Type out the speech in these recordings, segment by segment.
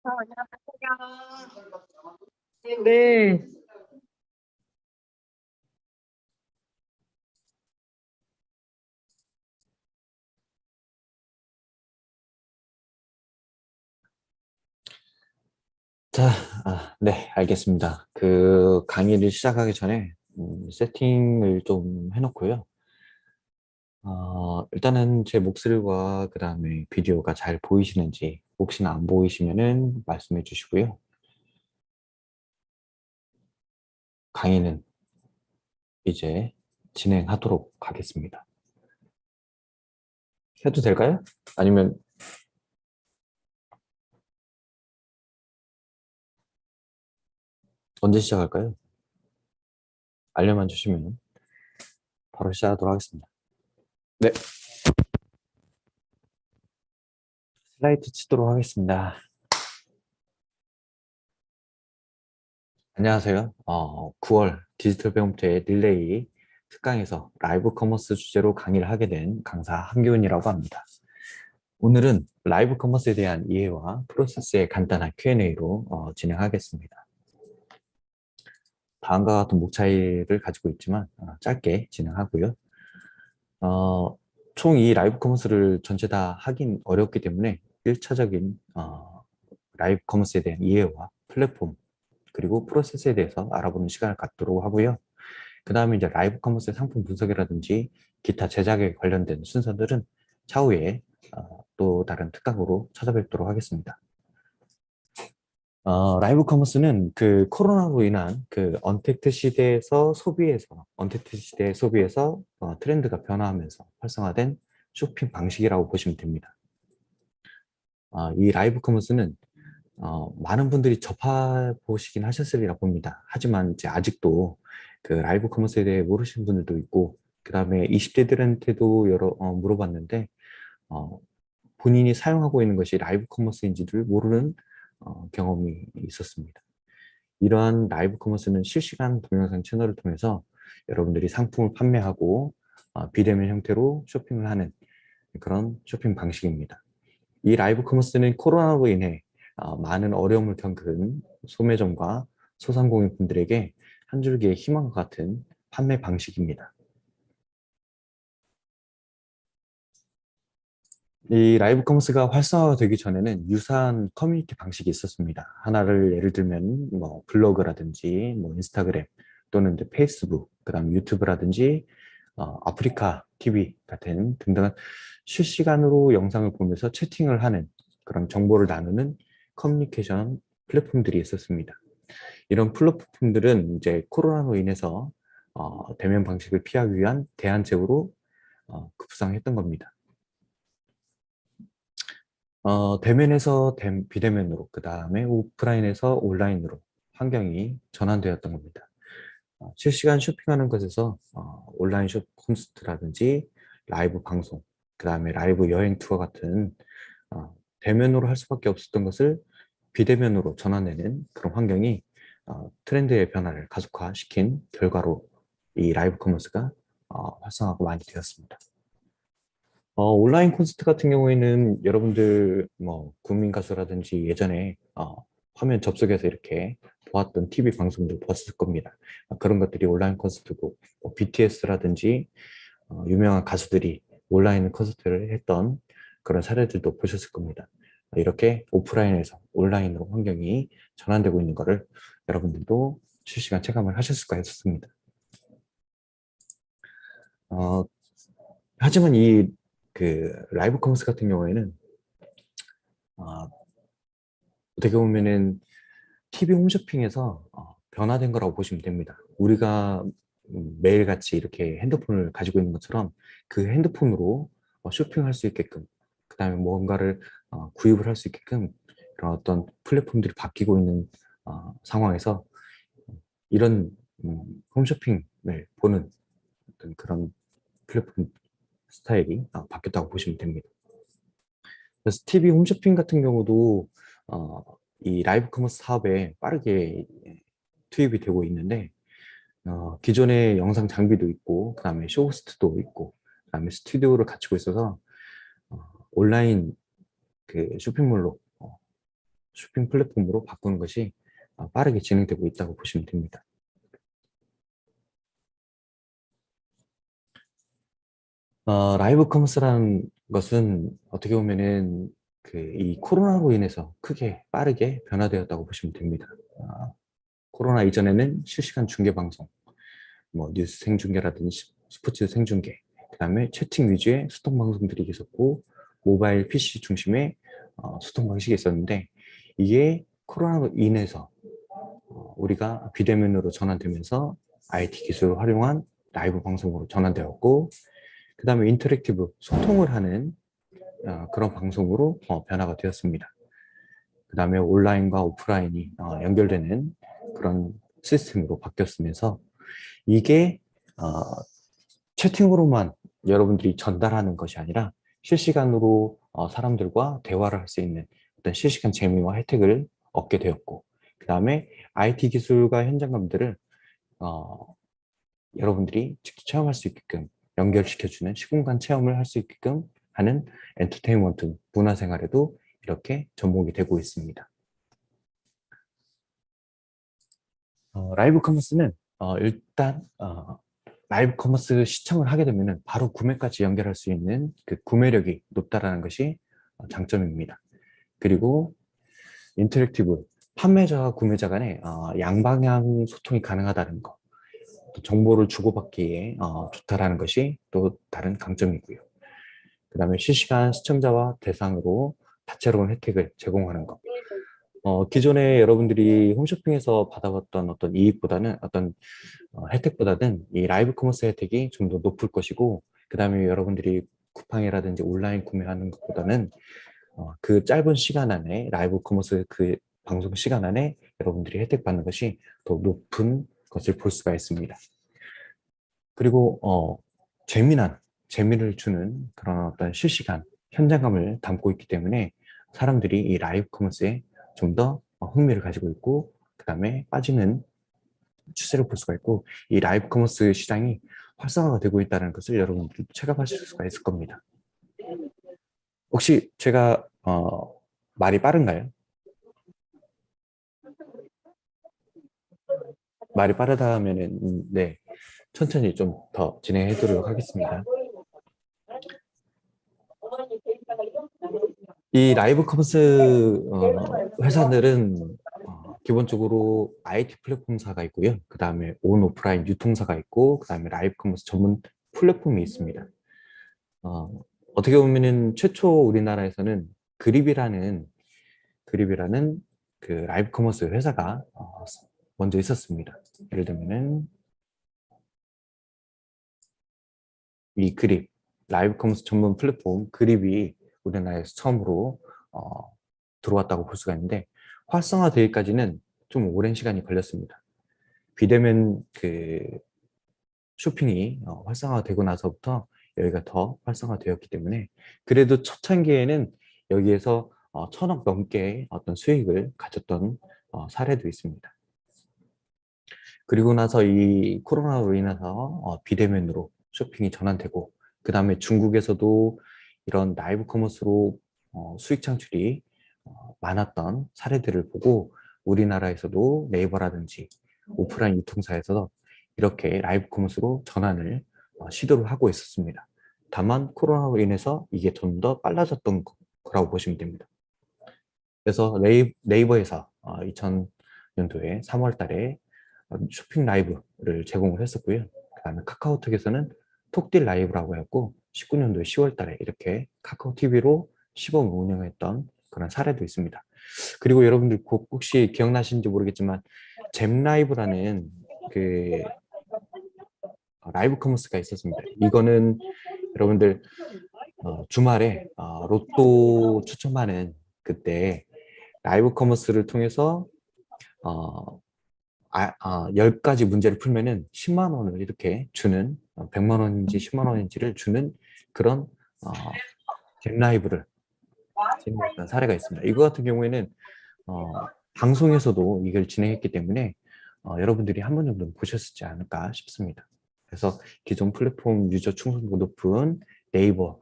안녕하세요. 네. 자, 네, 알겠습니다. 그 강의를 시작하기 전에 세팅을 좀 해놓고요. 일단은 제 목소리와 그 다음에 비디오가 잘 보이시는지 혹시나 안 보이시면은 말씀해 주시고요. 강의는 이제 진행하도록 하겠습니다. 해도 될까요? 아니면 언제 시작할까요? 알려만 주시면 바로 시작하도록 하겠습니다. 네, 슬라이드 치도록 하겠습니다. 안녕하세요. 9월 디지털 배움터의 릴레이 특강에서 라이브 커머스 주제로 강의를 하게 된 강사 함기훈이라고 합니다. 오늘은 라이브 커머스에 대한 이해와 프로세스의 간단한 Q&A로 진행하겠습니다. 다음과 같은 목 차이를 가지고 있지만 짧게 진행하고요. 총 이 라이브 커머스를 전체 다 하긴 어렵기 때문에 1차적인 라이브 커머스에 대한 이해와 플랫폼 그리고 프로세스에 대해서 알아보는 시간을 갖도록 하고요. 그 다음에 이제 라이브 커머스의 상품 분석이라든지 기타 제작에 관련된 순서들은 차후에 또 다른 특강으로 찾아뵙도록 하겠습니다. 라이브 커머스는 그 코로나로 인한 그 언택트 시대의 소비에서 트렌드가 변화하면서 활성화된 쇼핑 방식이라고 보시면 됩니다. 이 라이브 커머스는 많은 분들이 접해보시긴 하셨으리라 봅니다. 하지만 이제 아직도 그 라이브 커머스에 대해 모르시는 분들도 있고, 그 다음에 20대들한테도 물어봤는데, 어, 본인이 사용하고 있는 것이 라이브 커머스인지를 모르는 경험이 있었습니다. 이러한 라이브 커머스는 실시간 동영상 채널을 통해서 여러분들이 상품을 판매하고 비대면 형태로 쇼핑을 하는 그런 쇼핑 방식입니다. 이 라이브 커머스는 코로나로 인해 많은 어려움을 겪은 소매점과 소상공인분들에게 한 줄기의 희망과 같은 판매 방식입니다. 이 라이브 커머스가 활성화되기 전에는 유사한 커뮤니티 방식이 있었습니다. 하나를 예를 들면 뭐 블로그라든지 뭐 인스타그램 또는 이제 페이스북, 그다음 유튜브라든지 아프리카 TV 같은 등등한 실시간으로 영상을 보면서 채팅을 하는 그런 정보를 나누는 커뮤니케이션 플랫폼들이 있었습니다. 이런 플랫폼들은 이제 코로나로 인해서 대면 방식을 피하기 위한 대안책으로 급부상했던 겁니다. 대면에서 비대면으로, 그 다음에 오프라인에서 온라인으로 환경이 전환되었던 겁니다. 실시간 쇼핑하는 것에서 온라인 쇼 콘서트라든지 라이브 방송, 그 다음에 라이브 여행 투어 같은 대면으로 할 수밖에 없었던 것을 비대면으로 전환되는 그런 환경이 트렌드의 변화를 가속화시킨 결과로 이 라이브 커머스가 활성화가 많이 되었습니다. 온라인 콘서트 같은 경우에는 여러분들 뭐 국민 가수라든지 예전에 화면 접속해서 이렇게 보았던 TV 방송도 보았을 겁니다. 그런 것들이 온라인 콘서트고 뭐 BTS라든지 유명한 가수들이 온라인 콘서트를 했던 그런 사례들도 보셨을 겁니다. 이렇게 오프라인에서 온라인으로 환경이 전환되고 있는 것을 여러분들도 실시간 체감을 하셨을까 했었습니다. 어, 하지만 이 그 라이브 커머스 같은 경우에는 어, 어떻게 보면은 TV 홈쇼핑에서 변화된 거라고 보시면 됩니다. 우리가 매일같이 이렇게 핸드폰을 가지고 있는 것처럼 그 핸드폰으로 쇼핑할 수 있게끔, 그 다음에 뭔가를 구입을 할 수 있게끔 그런 어떤 플랫폼들이 바뀌고 있는 상황에서 이런 홈쇼핑을 보는 어떤 그런 플랫폼 스타일이 바뀌었다고 보시면 됩니다. 그래서 TV 홈쇼핑 같은 경우도 어, 이 라이브 커머스 사업에 빠르게 투입이 되고 있는데 기존의 영상 장비도 있고 그다음에 쇼호스트도 있고 그다음에 스튜디오를 갖추고 있어서 온라인 그 쇼핑몰로 쇼핑 플랫폼으로 바꾸는 것이 빠르게 진행되고 있다고 보시면 됩니다. 라이브 커머스라는 것은 어떻게 보면은 이 코로나로 인해서 크게 빠르게 변화되었다고 보시면 됩니다. 코로나 이전에는 실시간 중계 방송, 뭐 뉴스 생중계라든지 스포츠 생중계, 그다음에 채팅 위주의 소통 방송들이 있었고 모바일 PC 중심의 소통 방식이 있었는데 이게 코로나로 인해서 우리가 비대면으로 전환되면서 IT 기술을 활용한 라이브 방송으로 전환되었고 그다음에 인터랙티브 소통을 하는 그런 방송으로 변화가 되었습니다. 그다음에 온라인과 오프라인이 연결되는 그런 시스템으로 바뀌었으면서 이게 채팅으로만 여러분들이 전달하는 것이 아니라 실시간으로 사람들과 대화를 할 수 있는 어떤 실시간 재미와 혜택을 얻게 되었고 그 다음에 IT 기술과 현장감들을 여러분들이 직접 체험할 수 있게끔 연결시켜주는 시공간 체험을 할 수 있게끔 하는 엔터테인먼트 문화생활에도 이렇게 접목이 되고 있습니다. 라이브 커머스는 일단 라이브 커머스 시청을 하게 되면 바로 구매까지 연결할 수 있는 그 구매력이 높다라는 것이 장점입니다. 그리고 인터랙티브 판매자와 구매자 간에 양방향 소통이 가능하다는 것, 또 정보를 주고받기에 좋다라는 것이 또 다른 강점이고요. 그 다음에 실시간 시청자와 대상으로 다채로운 혜택을 제공하는 것. 기존에 여러분들이 홈쇼핑에서 받아봤던 어떤 이익보다는 어떤 혜택보다는 이 라이브 커머스 혜택이 좀 더 높을 것이고 그 다음에 여러분들이 쿠팡이라든지 온라인 구매하는 것보다는 그 짧은 시간 안에 라이브 커머스 그 방송 시간 안에 여러분들이 혜택 받는 것이 더 높은 것을 볼 수가 있습니다. 그리고 재미를 주는 그런 어떤 실시간 현장감을 담고 있기 때문에 사람들이 이 라이브 커머스에 좀 더 흥미를 가지고 있고 그 다음에 빠지는 추세를 볼 수가 있고 이 라이브 커머스 시장이 활성화가 되고 있다는 것을 여러분들 체감하실 수가 있을 겁니다. 혹시 제가 말이 빠른가요? 말이 빠르다 하면은 네 천천히 좀 더 진행해 드리도록 하겠습니다. 이 라이브 커머스 회사들은 기본적으로 IT 플랫폼사가 있고요. 그 다음에 온 오프라인 유통사가 있고 그 다음에 라이브 커머스 전문 플랫폼이 있습니다. 어떻게 보면은 최초 우리나라에서는 그립이라는 그 라이브 커머스 회사가 먼저 있었습니다. 예를 들면은 이 그립 라이브 커머스 전문 플랫폼 그립이 우리나라에서 처음으로 들어왔다고 볼 수가 있는데 활성화되기까지는 좀 오랜 시간이 걸렸습니다. 비대면 그 쇼핑이 활성화되고 나서부터 여기가 더 활성화되었기 때문에 그래도 첫 단계에는 여기에서 1,000억 넘게 어떤 수익을 가졌던 사례도 있습니다. 그리고 나서 이 코로나로 인해서 비대면으로 쇼핑이 전환되고 그 다음에 중국에서도 이런 라이브 커머스로 수익 창출이 많았던 사례들을 보고 우리나라에서도 네이버라든지 오프라인 유통사에서 이렇게 라이브 커머스로 전환을 시도를 하고 있었습니다. 다만 코로나로 인해서 이게 좀 더 빨라졌던 거라고 보시면 됩니다. 그래서 네이버에서 2000년도에 3월 달에 쇼핑 라이브를 제공을 했었고요. 그 다음에 카카오톡에서는 톡딜 라이브라고 했고 19년도에 10월 달에 이렇게 카카오 TV로 시범을 운영했던 그런 사례도 있습니다. 그리고 여러분들 혹시 기억나시는지 모르겠지만 잼 라이브라는 그 라이브 커머스가 있었습니다. 이거는 여러분들 주말에 로또 추첨하는 그때 라이브 커머스를 통해서 10가지 문제를 풀면은 10만 원을 이렇게 주는 100만 원인지 10만 원인지를 주는 그런 잼 라이브를 진행했던 사례가 있습니다. 이거 같은 경우에는 방송에서도 이걸 진행했기 때문에 여러분들이 한 번 정도는 보셨지 않을까 싶습니다. 그래서 기존 플랫폼 유저 충성도 높은 네이버와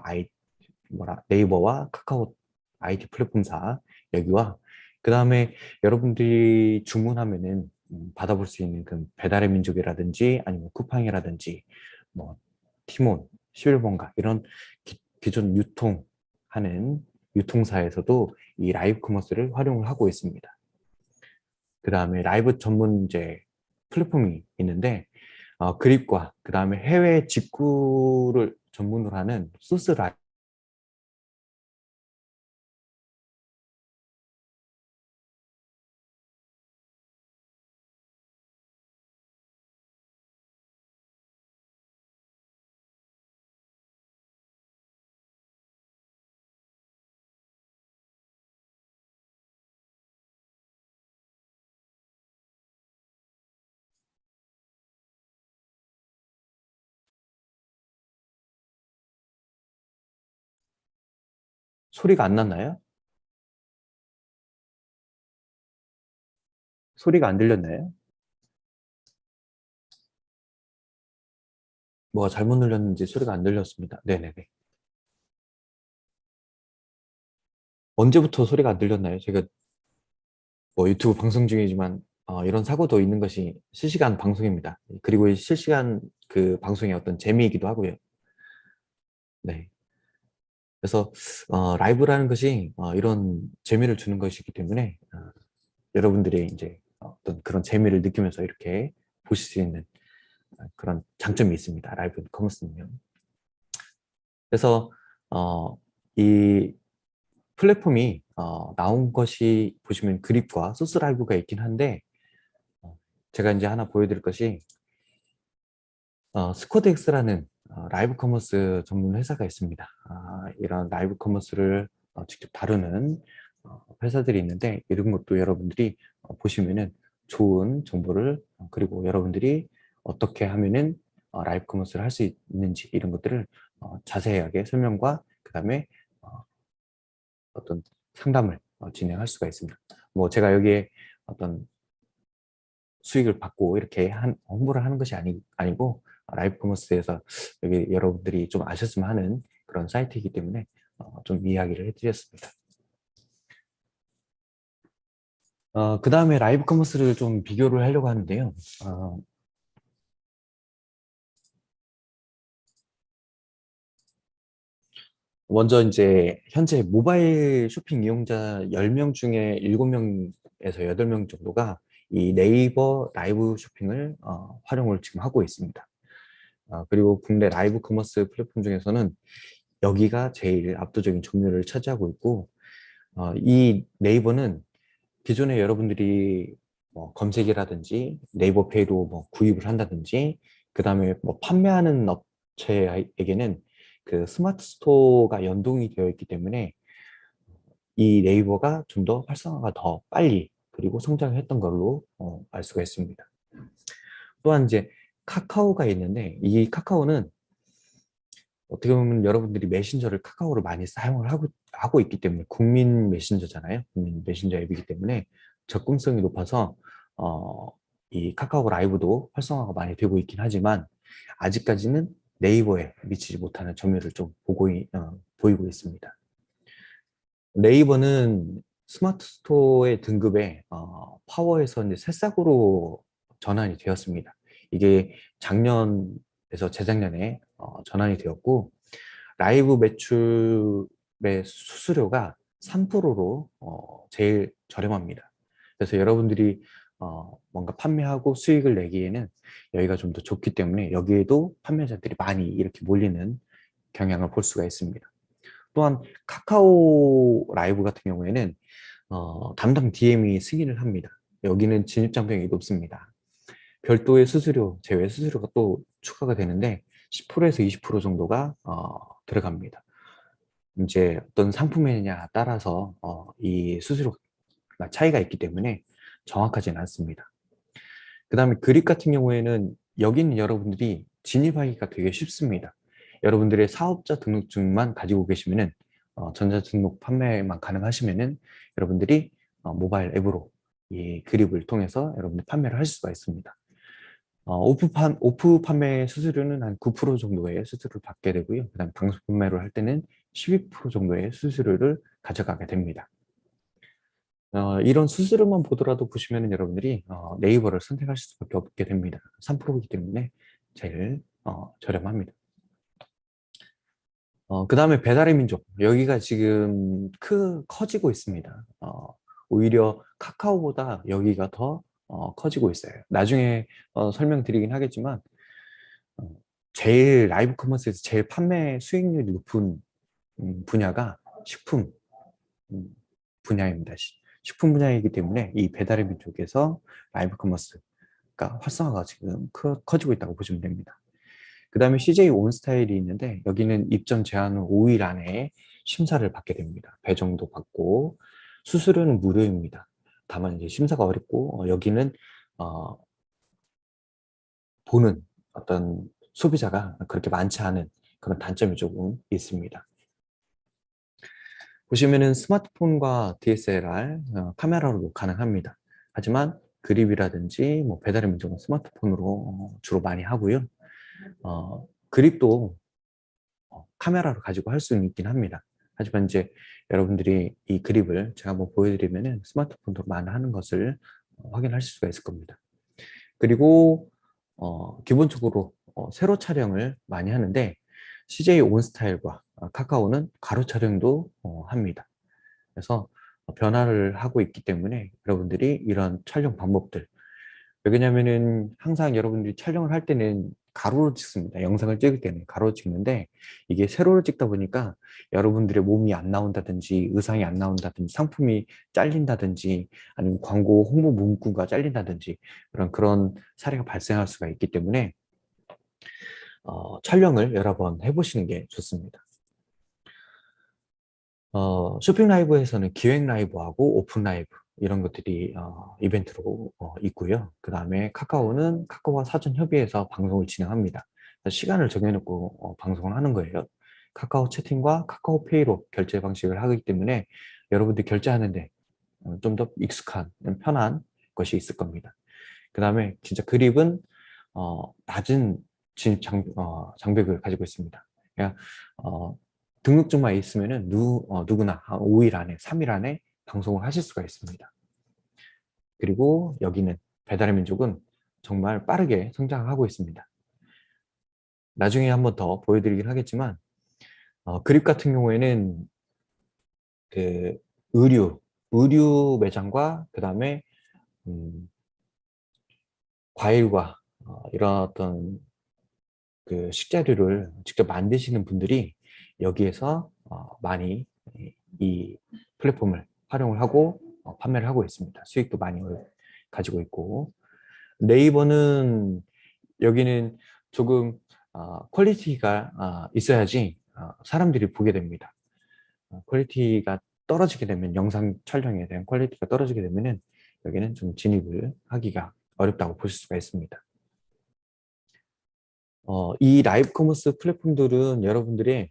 카카오 IT 플랫폼사 여기와 그 다음에 여러분들이 주문하면은 받아볼 수 있는 그 배달의 민족이라든지 아니면 쿠팡이라든지 뭐 티몬, 11번가 이런 기존 유통하는 유통사에서도 이 라이브 커머스를 활용을 하고 있습니다. 그 다음에 라이브 전문 이제 플랫폼이 있는데 그립과 그 다음에 해외 직구를 전문으로 하는 소스 라이브 소리가 안 났나요? 소리가 안 들렸나요? 뭐가 잘못 눌렸는지 소리가 안 들렸습니다. 네네네. 언제부터 소리가 안 들렸나요? 제가 뭐 유튜브 방송 중이지만 이런 사고도 있는 것이 실시간 방송입니다. 그리고 이 실시간 그 방송의 어떤 재미이기도 하고요. 네. 그래서 라이브라는 것이 이런 재미를 주는 것이기 때문에 여러분들이 이제 어떤 그런 재미를 느끼면서 이렇게 보실 수 있는 그런 장점이 있습니다. 라이브 커머스는요. 그래서 이 플랫폼이 나온 것이 보시면 그립과 소스 라이브가 있긴 한데 제가 이제 하나 보여드릴 것이 스쿼드엑스라는 라이브 커머스 전문 회사가 있습니다. 이런 라이브 커머스를 직접 다루는 회사들이 있는데 이런 것도 여러분들이 보시면은 좋은 정보를 그리고 여러분들이 어떻게 하면은 라이브 커머스를 할 수 있는지 이런 것들을 자세하게 설명과 그 다음에 어떤 상담을 진행할 수가 있습니다. 뭐 제가 여기에 어떤 수익을 받고 이렇게 홍보를 하는 것이 아니고 라이브 커머스에서 여기 여러분들이 좀 아셨으면 하는 그런 사이트이기 때문에 좀 이야기를 해드렸습니다. 그 다음에 라이브 커머스를 좀 비교를 하려고 하는데요. 먼저 이제 현재 모바일 쇼핑 이용자 10명 중에 7명에서 8명 정도가 이 네이버 라이브 쇼핑을 활용을 지금 하고 있습니다. 그리고 국내 라이브 커머스 플랫폼 중에서는 여기가 제일 압도적인 점유율을 차지하고 있고 이 네이버는 기존에 여러분들이 뭐 검색이라든지 네이버 페이로 뭐 구입을 한다든지 그 다음에 뭐 판매하는 업체에게는 그 스마트 스토어가 연동이 되어 있기 때문에 이 네이버가 좀 더 활성화가 더 빨리 그리고 성장했던 걸로 알 수가 있습니다. 또한 이제 카카오가 있는데 이 카카오는 어떻게 보면 여러분들이 메신저를 카카오를 많이 사용을 하고 있기 때문에 국민 메신저잖아요. 국민 메신저 앱이기 때문에 접근성이 높아서 이 카카오 라이브도 활성화가 많이 되고 있긴 하지만 아직까지는 네이버에 미치지 못하는 점유율을 좀 보이고 있습니다. 네이버는 스마트 스토어의 등급에 파워에서 이제 새싹으로 전환이 되었습니다. 이게 작년에서 재작년에 전환이 되었고 라이브 매출의 수수료가 3%로 제일 저렴합니다. 그래서 여러분들이 뭔가 판매하고 수익을 내기에는 여기가 좀 더 좋기 때문에 여기에도 판매자들이 많이 이렇게 몰리는 경향을 볼 수가 있습니다. 또한 카카오 라이브 같은 경우에는 담당 DM이 승인을 합니다. 여기는 진입장벽이 높습니다. 별도의 수수료, 제외 수수료가 또 추가가 되는데 10%에서 20% 정도가 들어갑니다. 이제 어떤 상품이냐 따라서 이 수수료가 차이가 있기 때문에 정확하지는 않습니다. 그 다음에 그립 같은 경우에는 여기는 여러분들이 진입하기가 되게 쉽습니다. 여러분들의 사업자 등록증만 가지고 계시면은 전자등록 판매만 가능하시면은 여러분들이 모바일 앱으로 이 그립을 통해서 여러분들 판매를 하실 수가 있습니다. 오프 판매 수수료는 한 9% 정도의 수수료를 받게 되고요. 그다음 방수 판매를 할 때는 12% 정도의 수수료를 가져가게 됩니다. 이런 수수료만 보더라도 보시면은 여러분들이 네이버를 선택하실 수밖에 없게 됩니다. 3%이기 때문에 제일 저렴합니다. 그 다음에 배달의 민족. 여기가 지금 커지고 있습니다. 오히려 카카오보다 여기가 더 커지고 있어요. 나중에 설명드리긴 하겠지만, 어, 제일 라이브 커머스에서 제일 판매 수익률이 높은 분야가 식품 분야입니다. 식품 분야이기 때문에 이 배달의 민족에서 라이브 커머스가 활성화가 지금 커지고 있다고 보시면 됩니다. 그 다음에 CJ 온스타일이 있는데 여기는 입점 제한 후 5일 안에 심사를 받게 됩니다. 배정도 받고 수수료는 무료입니다. 다만 이제 심사가 어렵고 여기는 어, 보는 어떤 소비자가 그렇게 많지 않은 그런 단점이 조금 있습니다. 보시면은 스마트폰과 DSLR 카메라로도 가능합니다. 하지만 그립이라든지 뭐 배달의 민족은 스마트폰으로 주로 많이 하고요. 그립도 카메라로 가지고 할 수는 있긴 합니다. 하지만 이제 여러분들이 이 그립을 제가 한번 보여드리면은 스마트폰으로 많이 하는 것을 확인하실 수가 있을 겁니다. 그리고 기본적으로 세로 촬영을 많이 하는데 CJ 온스타일과 카카오는 가로 촬영도 합니다. 그래서 변화를 하고 있기 때문에 여러분들이 이런 촬영 방법들, 왜냐면은 항상 여러분들이 촬영을 할 때는 가로로 찍습니다. 영상을 찍을 때는 가로로 찍는데 이게 세로로 찍다 보니까 여러분들의 몸이 안 나온다든지 의상이 안 나온다든지 상품이 잘린다든지 아니면 광고 홍보 문구가 잘린다든지 그런 사례가 발생할 수가 있기 때문에 촬영을 여러 번 해보시는 게 좋습니다. 쇼핑 라이브에서는 기획 라이브하고 오픈 라이브 이런 것들이 이벤트로 있고요. 그 다음에 카카오는 카카오와 사전 협의해서 방송을 진행합니다. 시간을 정해놓고 방송을 하는 거예요. 카카오 채팅과 카카오페이로 결제 방식을 하기 때문에 여러분들 결제하는데 좀 더 익숙한, 편한 것이 있을 겁니다. 그 다음에 진짜 그립은 낮은 진입 장벽을 가지고 있습니다. 그러니까 등록증만 있으면은 누구나 한 5일 안에, 3일 안에 방송을 하실 수가 있습니다. 그리고 여기는 배달의 민족은 정말 빠르게 성장하고 있습니다. 나중에 한번 더 보여드리긴 하겠지만 그립 같은 경우에는 그 의류 매장과 그 다음에 과일과 이런 어떤 그 식재료를 직접 만드시는 분들이 여기에서 많이 이 플랫폼을 활용을 하고 판매를 하고 있습니다. 수익도 많이 가지고 있고 네이버는 여기는 조금 퀄리티가 있어야지 사람들이 보게 됩니다. 퀄리티가 떨어지게 되면 영상 촬영에 대한 퀄리티가 떨어지게 되면은 여기는 좀 진입을 하기가 어렵다고 보실 수가 있습니다. 이 라이브 커머스 플랫폼들은 여러분들이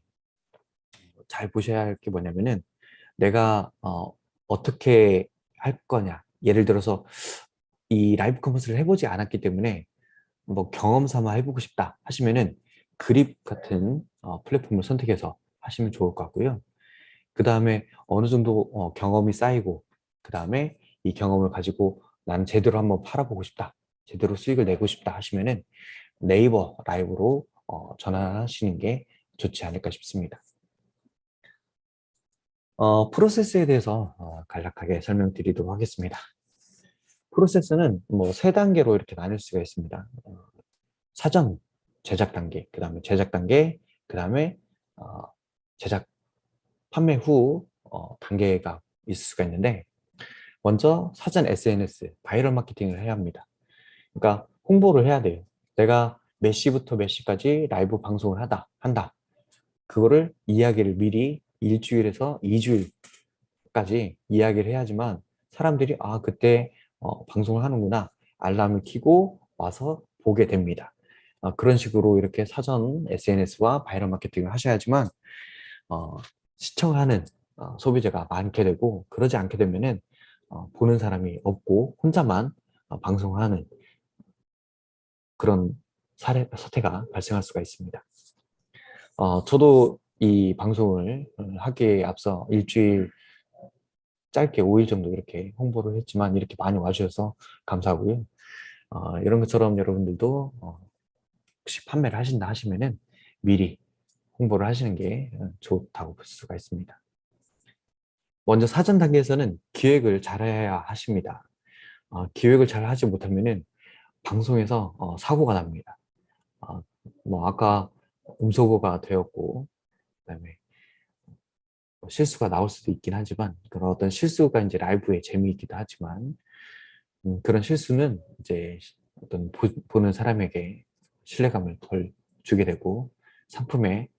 잘 보셔야 할 게 뭐냐면은 내가 어떻게 할 거냐. 예를 들어서 이 라이브 커머스를 해보지 않았기 때문에 뭐 경험 삼아 해보고 싶다 하시면은 그립 같은 플랫폼을 선택해서 하시면 좋을 것 같고요. 그 다음에 어느 정도 경험이 쌓이고 그 다음에 이 경험을 가지고 나는 제대로 한번 팔아보고 싶다. 제대로 수익을 내고 싶다 하시면은 네이버 라이브로 전환하시는 게 좋지 않을까 싶습니다. 프로세스에 대해서 간략하게 설명드리도록 하겠습니다. 프로세스는 뭐 세 단계로 이렇게 나눌 수가 있습니다. 사전 제작 단계, 그 다음에 제작 단계, 그 다음에 제작 판매 후 단계가 있을 수가 있는데 먼저 사전 SNS, 바이럴 마케팅을 해야 합니다. 그러니까 홍보를 해야 돼요. 내가 몇 시부터 몇 시까지 라이브 방송을 한다. 그거를 이야기를 미리 일주일에서 2주일까지 이야기를 해야지만 사람들이 그때 방송을 하는구나 알람을 켜고 와서 보게 됩니다. 그런 식으로 이렇게 사전 SNS와 바이럴 마케팅을 하셔야지만 시청하는 소비자가 많게 되고 그러지 않게 되면은 보는 사람이 없고 혼자만 방송하는 그런 사태가 발생할 수가 있습니다. 저도 이 방송을 하기에 앞서 일주일 짧게 5일 정도 이렇게 홍보를 했지만 이렇게 많이 와주셔서 감사하고요. 이런 것처럼 여러분들도 혹시 판매를 하신다 하시면은 미리 홍보를 하시는 게 좋다고 볼 수가 있습니다. 먼저 사전 단계에서는 기획을 잘 해야 하십니다. 기획을 잘 하지 못하면은 방송에서 사고가 납니다. 뭐 아까 음소거가 되었고, 그다음에 실수가 나올 수도 있긴 하지만 그런 어떤 실수가 이제 라이브의 재미이기도 하지만 그런 실수는 이제 어떤 보는 사람에게 신뢰감을 덜 주게 되고 상품의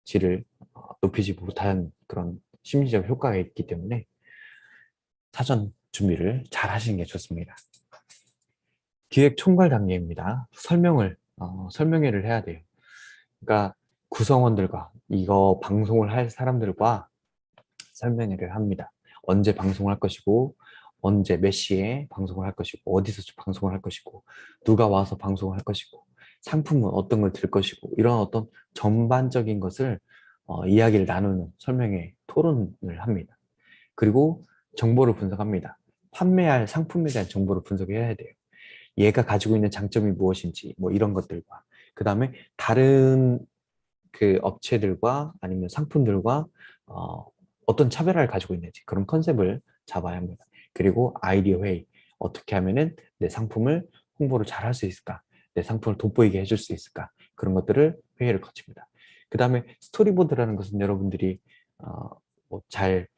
질을 높이지 못한 그런 심리적 효과가 있기 때문에 사전 준비를 잘 하시는 게 좋습니다. 기획 총괄 단계입니다. 설명회를 해야 돼요. 그러니까 구성원들과 이거 방송을 할 사람들과 설명회를 합니다. 언제 방송을 할 것이고 언제 몇 시에 방송을 할 것이고 어디서 방송을 할 것이고 누가 와서 방송을 할 것이고 상품은 어떤 걸 들 것이고 이런 어떤 전반적인 것을 이야기를 나누는 설명회 토론을 합니다. 그리고 정보를 분석합니다. 판매할 상품에 대한 정보를 분석해야 돼요. 얘가 가지고 있는 장점이 무엇인지 뭐 이런 것들과 그 다음에 다른 그 업체들과 아니면 상품들과 어떤 차별화를 가지고 있는지 그런 컨셉을 잡아야 합니다. 그리고 아이디어 회의, 어떻게 하면은 내 상품을 홍보를 잘 할 수 있을까, 내 상품을 돋보이게 해줄 수 있을까, 그런 것들을 회의를 거칩니다. 그 다음에 스토리보드라는 것은 여러분들이 뭐잘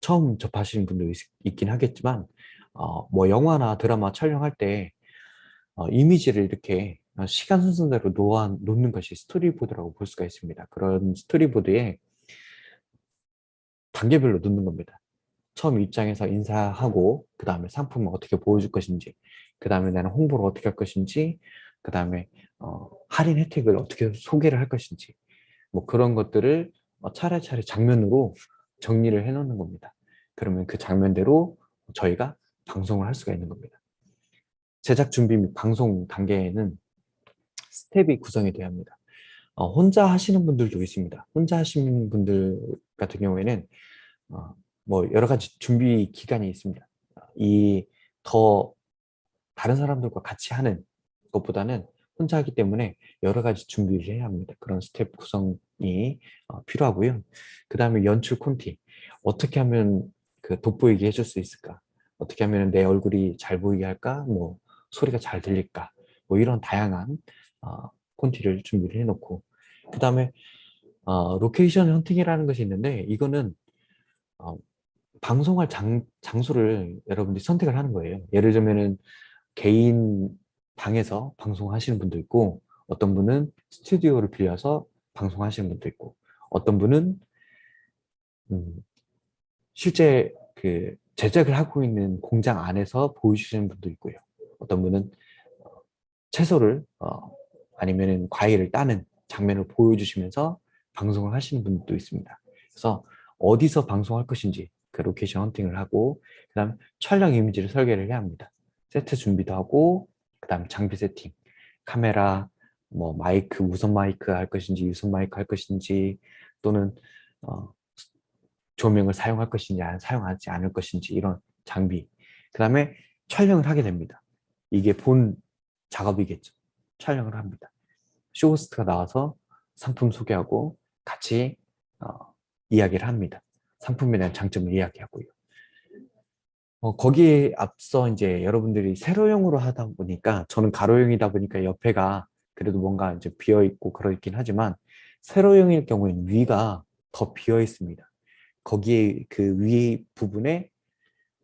처음 접하시는 분도 있긴 하겠지만 뭐 영화나 드라마 촬영할 때 이미지를 이렇게 시간 순서대로 놓는 것이 스토리보드라고 볼 수가 있습니다. 그런 스토리보드에 단계별로 놓는 겁니다. 처음 입장에서 인사하고 그 다음에 상품을 어떻게 보여줄 것인지, 그 다음에 나는 홍보를 어떻게 할 것인지, 그 다음에 할인 혜택을 어떻게 소개를 할 것인지, 뭐 그런 것들을 차례차례 장면으로 정리를 해놓는 겁니다. 그러면 그 장면대로 저희가 방송을 할 수가 있는 겁니다. 제작 준비 및 방송 단계에는 스텝이 구성이 되어야 합니다. 혼자 하시는 분들도 있습니다. 혼자 하시는 분들 같은 경우에는 뭐 여러 가지 준비 기간이 있습니다. 이 더 다른 사람들과 같이 하는 것보다는 혼자 하기 때문에 여러 가지 준비를 해야 합니다. 그런 스텝 구성이 필요하고요. 그 다음에 연출 콘티. 어떻게 하면 그 돋보이게 해줄 수 있을까? 어떻게 하면 내 얼굴이 잘 보이게 할까? 뭐 소리가 잘 들릴까? 뭐 이런 다양한 콘티를 준비를 해놓고 그 다음에 로케이션 헌팅이라는 것이 있는데 이거는 어, 방송할 장소를 여러분들이 선택을 하는 거예요. 예를 들면은 개인 방에서 방송하시는 분도 있고 어떤 분은 스튜디오를 빌려서 방송하시는 분도 있고 어떤 분은 음, 실제 그 제작을 하고 있는 공장 안에서 보여주시는 분도 있고요. 어떤 분은 채소를 아니면은 과일을 따는 장면을 보여주시면서 방송을 하시는 분도 있습니다. 그래서 어디서 방송할 것인지 그 로케이션 헌팅을 하고 그다음 촬영 이미지를 설계를 해야 합니다. 세트 준비도 하고 그다음 장비 세팅, 카메라, 뭐 마이크 무선 마이크 할 것인지 유선 마이크 할 것인지 또는 조명을 사용할 것인지 사용하지 않을 것인지 이런 장비 그다음에 촬영을 하게 됩니다. 이게 본 작업이겠죠. 촬영을 합니다. 쇼호스트가 나와서 상품 소개하고 같이 이야기를 합니다. 상품에 대한 장점을 이야기하고요. 거기에 앞서 이제 여러분들이 세로형으로 하다 보니까 저는 가로형이다 보니까 옆에가 그래도 뭔가 이제 비어 있고 그렇긴 하지만 세로형일 경우에는 위가 더 비어 있습니다. 거기에 그 위 부분에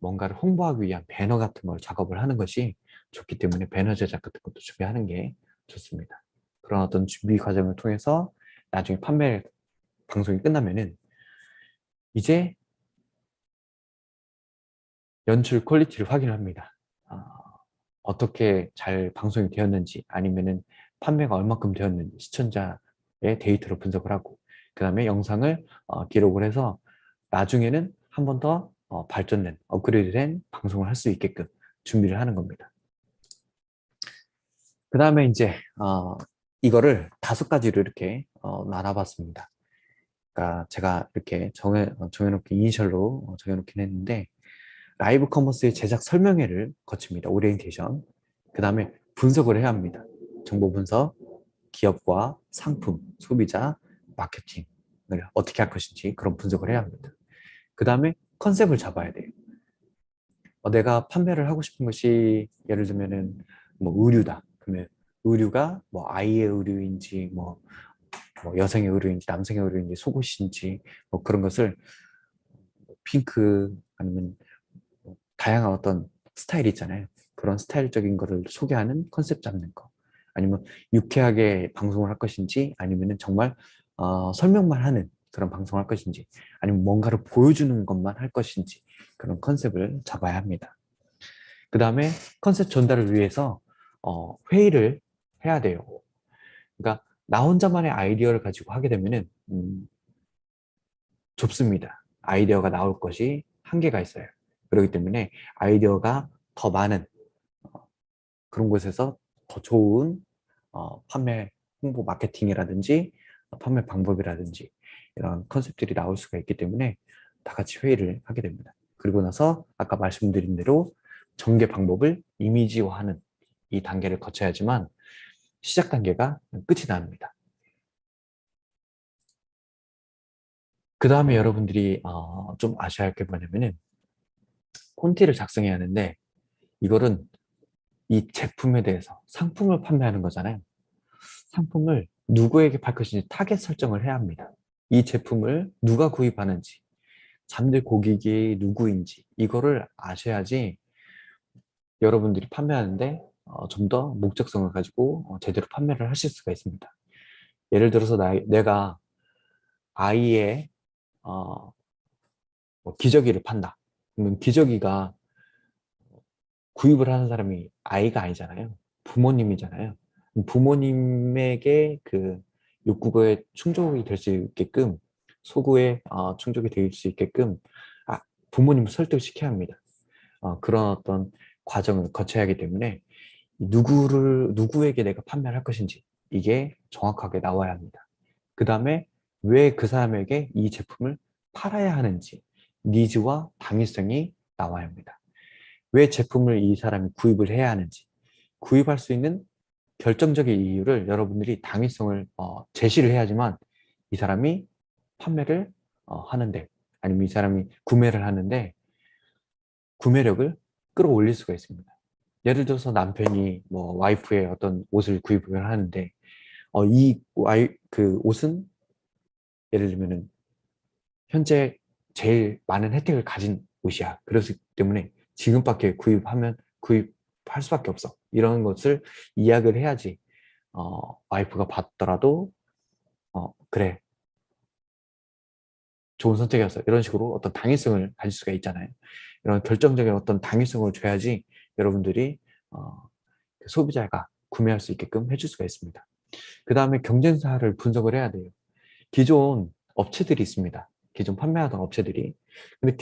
뭔가를 홍보하기 위한 배너 같은 걸 작업을 하는 것이 좋기 때문에 배너 제작 같은 것도 준비하는 게 좋습니다. 그런 어떤 준비 과정을 통해서 나중에 판매 방송이 끝나면은 이제 연출 퀄리티를 확인을 합니다. 어떻게 잘 방송이 되었는지 아니면은 판매가 얼마큼 되었는지 시청자의 데이터를 분석을 하고 그 다음에 영상을 기록을 해서 나중에는 한 번 더 발전된 업그레이드된 방송을 할 수 있게끔 준비를 하는 겁니다. 그 다음에 이제 이거를 5가지로 이렇게 나눠봤습니다. 그러니까 제가 이렇게 정해놓긴 이니셜로 정해놓긴 했는데 라이브 커머스의 제작 설명회를 거칩니다. 오리엔테이션. 그 다음에 분석을 해야 합니다. 정보 분석, 기업과 상품, 소비자, 마케팅을 어떻게 할 것인지 그런 분석을 해야 합니다. 그 다음에 컨셉을 잡아야 돼요. 내가 판매를 하고 싶은 것이 예를 들면은 뭐 의류다. 그러면 의류가 뭐 아이의 의류인지 뭐 여성의 의류인지 남성의 의류인지 속옷인지 뭐 그런 것을 핑크 아니면 뭐 다양한 어떤 스타일이 있잖아요. 그런 스타일적인 거를 소개하는 컨셉 잡는 거. 아니면 유쾌하게 방송을 할 것인지 아니면은 정말 설명만 하는 그런 방송을 할 것인지 아니면 뭔가를 보여주는 것만 할 것인지 그런 컨셉을 잡아야 합니다. 그 다음에 컨셉 전달을 위해서 회의를 해야 돼요. 그러니까 나 혼자만의 아이디어를 가지고 하게 되면은 좁습니다. 아이디어가 나올 것이 한계가 있어요. 그렇기 때문에 아이디어가 더 많은 그런 곳에서 더 좋은 판매 홍보 마케팅이라든지 판매 방법이라든지 이런 컨셉들이 나올 수가 있기 때문에 다 같이 회의를 하게 됩니다. 그리고 나서 아까 말씀드린 대로 전개 방법을 이미지화하는 이 단계를 거쳐야지만 시작 단계가 끝이 납니다. 그 다음에 여러분들이 좀 아셔야 할 게 뭐냐면은 콘티를 작성해야 하는데 이거는 이 제품에 대해서 상품을 판매하는 거잖아요. 상품을 누구에게 팔 것인지 타겟 설정을 해야 합니다. 이 제품을 누가 구입하는지, 잠재 고객이 누구인지 이거를 아셔야지 여러분들이 판매하는데 좀 더 목적성을 가지고 제대로 판매를 하실 수가 있습니다. 예를 들어서 내가 아이의 뭐 기저귀를 판다. 그러면 기저귀가 구입을 하는 사람이 아이가 아니잖아요. 부모님이잖아요. 부모님에게 그 욕구에 충족이 될 수 있게끔 소구에 충족이 될 수 있게끔 아, 부모님을 설득시켜야 합니다. 그런 어떤 과정을 거쳐야 하기 때문에 누구에게 내가 판매를 할 것인지 이게 정확하게 나와야 합니다. 그 다음에 왜 그 사람에게 이 제품을 팔아야 하는지 니즈와 당위성이 나와야 합니다. 왜 제품을 이 사람이 구입을 해야 하는지 구입할 수 있는 결정적인 이유를 여러분들이 당위성을 제시를 해야지만 이 사람이 판매를 하는데 아니면 이 사람이 구매를 하는데 구매력을 끌어올릴 수가 있습니다. 예를 들어서 남편이 뭐 와이프의 어떤 옷을 구입을 하는데 그 옷은 예를 들면은 현재 제일 많은 혜택을 가진 옷이야. 그렇기 때문에 지금밖에 구입할 수밖에 없어. 이런 것을 이야기를 해야지 와이프가 받더라도 그래 좋은 선택이었어. 이런 식으로 어떤 당위성을 가질 수가 있잖아요. 이런 결정적인 어떤 당위성을 줘야지 여러분들이 그 소비자가 구매할 수 있게끔 해줄 수가 있습니다. 그 다음에 경쟁사를 분석을 해야 돼요. 기존 업체들이 있습니다. 기존 판매하던 업체들이. 근데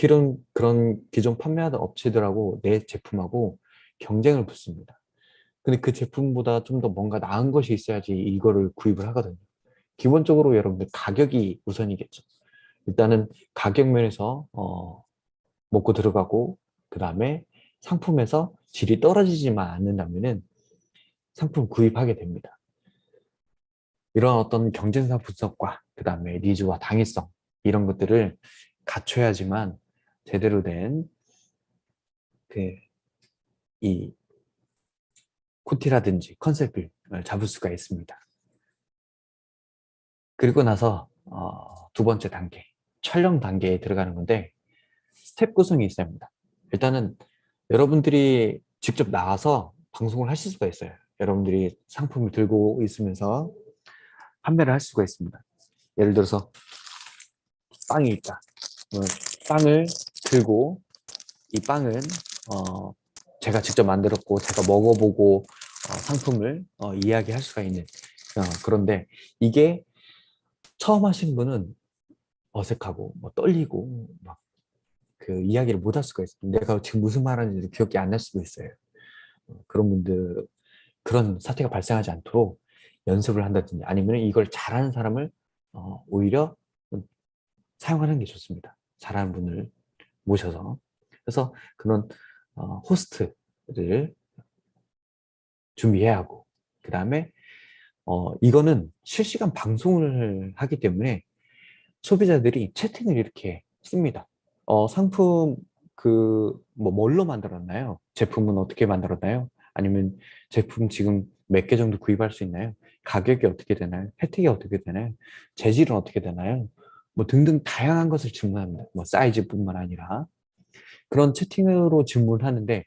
그런 기존 판매하던 업체들하고 내 제품하고 경쟁을 붙습니다. 근데 그 제품보다 좀 더 뭔가 나은 것이 있어야지 이거를 구입을 하거든요. 기본적으로 여러분들 가격이 우선이겠죠. 일단은 가격 면에서 먹고 들어가고 그 다음에 상품에서 질이 떨어지지만 않는다면은 상품 구입하게 됩니다. 이런 어떤 경쟁사 분석과 그 다음에 니즈와 당위성 이런 것들을 갖춰야지만 제대로 된 그 이 코티라든지 컨셉을 잡을 수가 있습니다. 그리고 나서 두 번째 단계 촬영 단계에 들어가는 건데 스텝 구성이 있어야 합니다. 일단은 여러분들이 직접 나와서 방송을 하실 수가 있어요. 여러분들이 상품을 들고 있으면서 판매를 할 수가 있습니다. 예를 들어서 빵이 있다. 빵을 들고 이 빵은 제가 직접 만들었고 제가 먹어보고 상품을 이야기할 수가 있는 그런데 이게 처음 하시는 분은 어색하고 뭐 떨리고 막 그 이야기를 못 할 수가 있어요. 내가 지금 무슨 말 하는지 기억이 안 날 수도 있어요. 그런 분들 그런 사태가 발생하지 않도록 연습을 한다든지 아니면 이걸 잘하는 사람을 오히려 사용하는 게 좋습니다. 잘하는 분을 모셔서. 그래서 그런 호스트를 준비해야 하고, 그 다음에 이거는 실시간 방송을 하기 때문에 소비자들이 채팅을 이렇게 씁니다. 상품 뭐 뭘로 만들었나요? 제품은 어떻게 만들었나요? 아니면 제품 지금 몇 개 정도 구입할 수 있나요? 가격이 어떻게 되나요? 혜택이 어떻게 되나요? 재질은 어떻게 되나요? 뭐 등등 다양한 것을 질문합니다. 뭐 사이즈뿐만 아니라 그런 채팅으로 질문하는데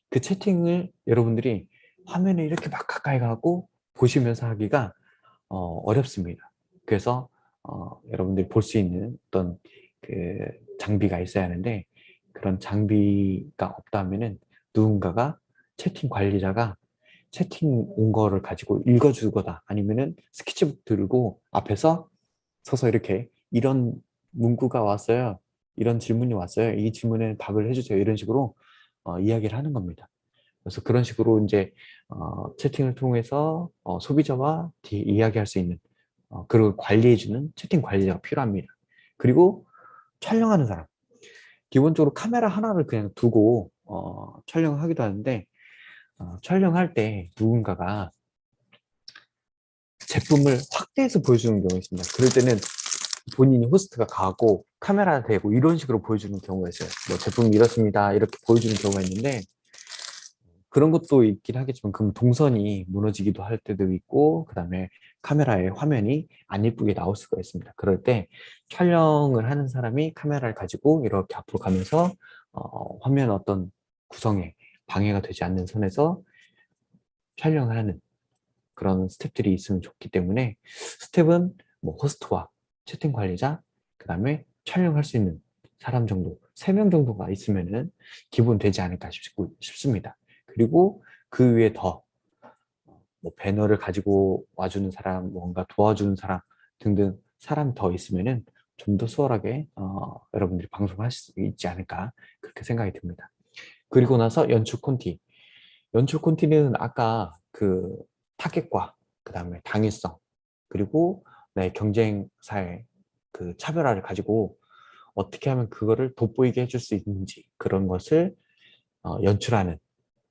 그 채팅을 여러분들이 화면에 이렇게 막 가까이 가고 보시면서 하기가 어렵습니다. 그래서 여러분들이 볼 수 있는 어떤 그 장비가 있어야 하는데 그런 장비가 없다면은 누군가가 채팅 관리자가 채팅 온 거를 가지고 읽어주거나 아니면은 스케치북 들고 앞에서 서서 이렇게 이런 문구가 왔어요. 이런 질문이 왔어요. 이 질문에 답을 해주세요. 이런 식으로 이야기를 하는 겁니다. 그래서 그런 식으로 이제 채팅을 통해서 소비자와 이야기할 수 있는 그걸 관리해주는 채팅 관리자가 필요합니다. 그리고 촬영하는 사람. 기본적으로 카메라 하나를 그냥 두고 촬영을 하기도 하는데 촬영할 때 누군가가 제품을 확대해서 보여주는 경우가 있습니다. 그럴 때는 본인이 호스트가 가고 카메라 대고 이런 식으로 보여주는 경우가 있어요. 뭐 제품이 이렇습니다. 이렇게 보여주는 경우가 있는데 그런 것도 있긴 하겠지만 그럼 동선이 무너지기도 할 때도 있고 그다음에 카메라의 화면이 안 예쁘게 나올 수가 있습니다. 그럴 때 촬영을 하는 사람이 카메라를 가지고 이렇게 앞으로 가면서 화면 어떤 구성에 방해가 되지 않는 선에서 촬영을 하는 그런 스텝들이 있으면 좋기 때문에 스텝은 뭐 호스트와 채팅 관리자 그다음에 촬영할 수 있는 사람 정도 3명 정도가 있으면은 기본 되지 않을까 싶습니다. 그리고 그 위에 더 뭐 배너를 가지고 와주는 사람, 뭔가 도와주는 사람 등등 사람 더 있으면은 좀 더 수월하게 여러분들이 방송하실 수 있지 않을까 그렇게 생각이 듭니다. 그리고 나서 연출 콘티. 연출 콘티는 아까 그 타겟과 그 다음에 당위성 그리고 내 경쟁사의 그 차별화를 가지고 어떻게 하면 그거를 돋보이게 해줄 수 있는지 그런 것을 연출하는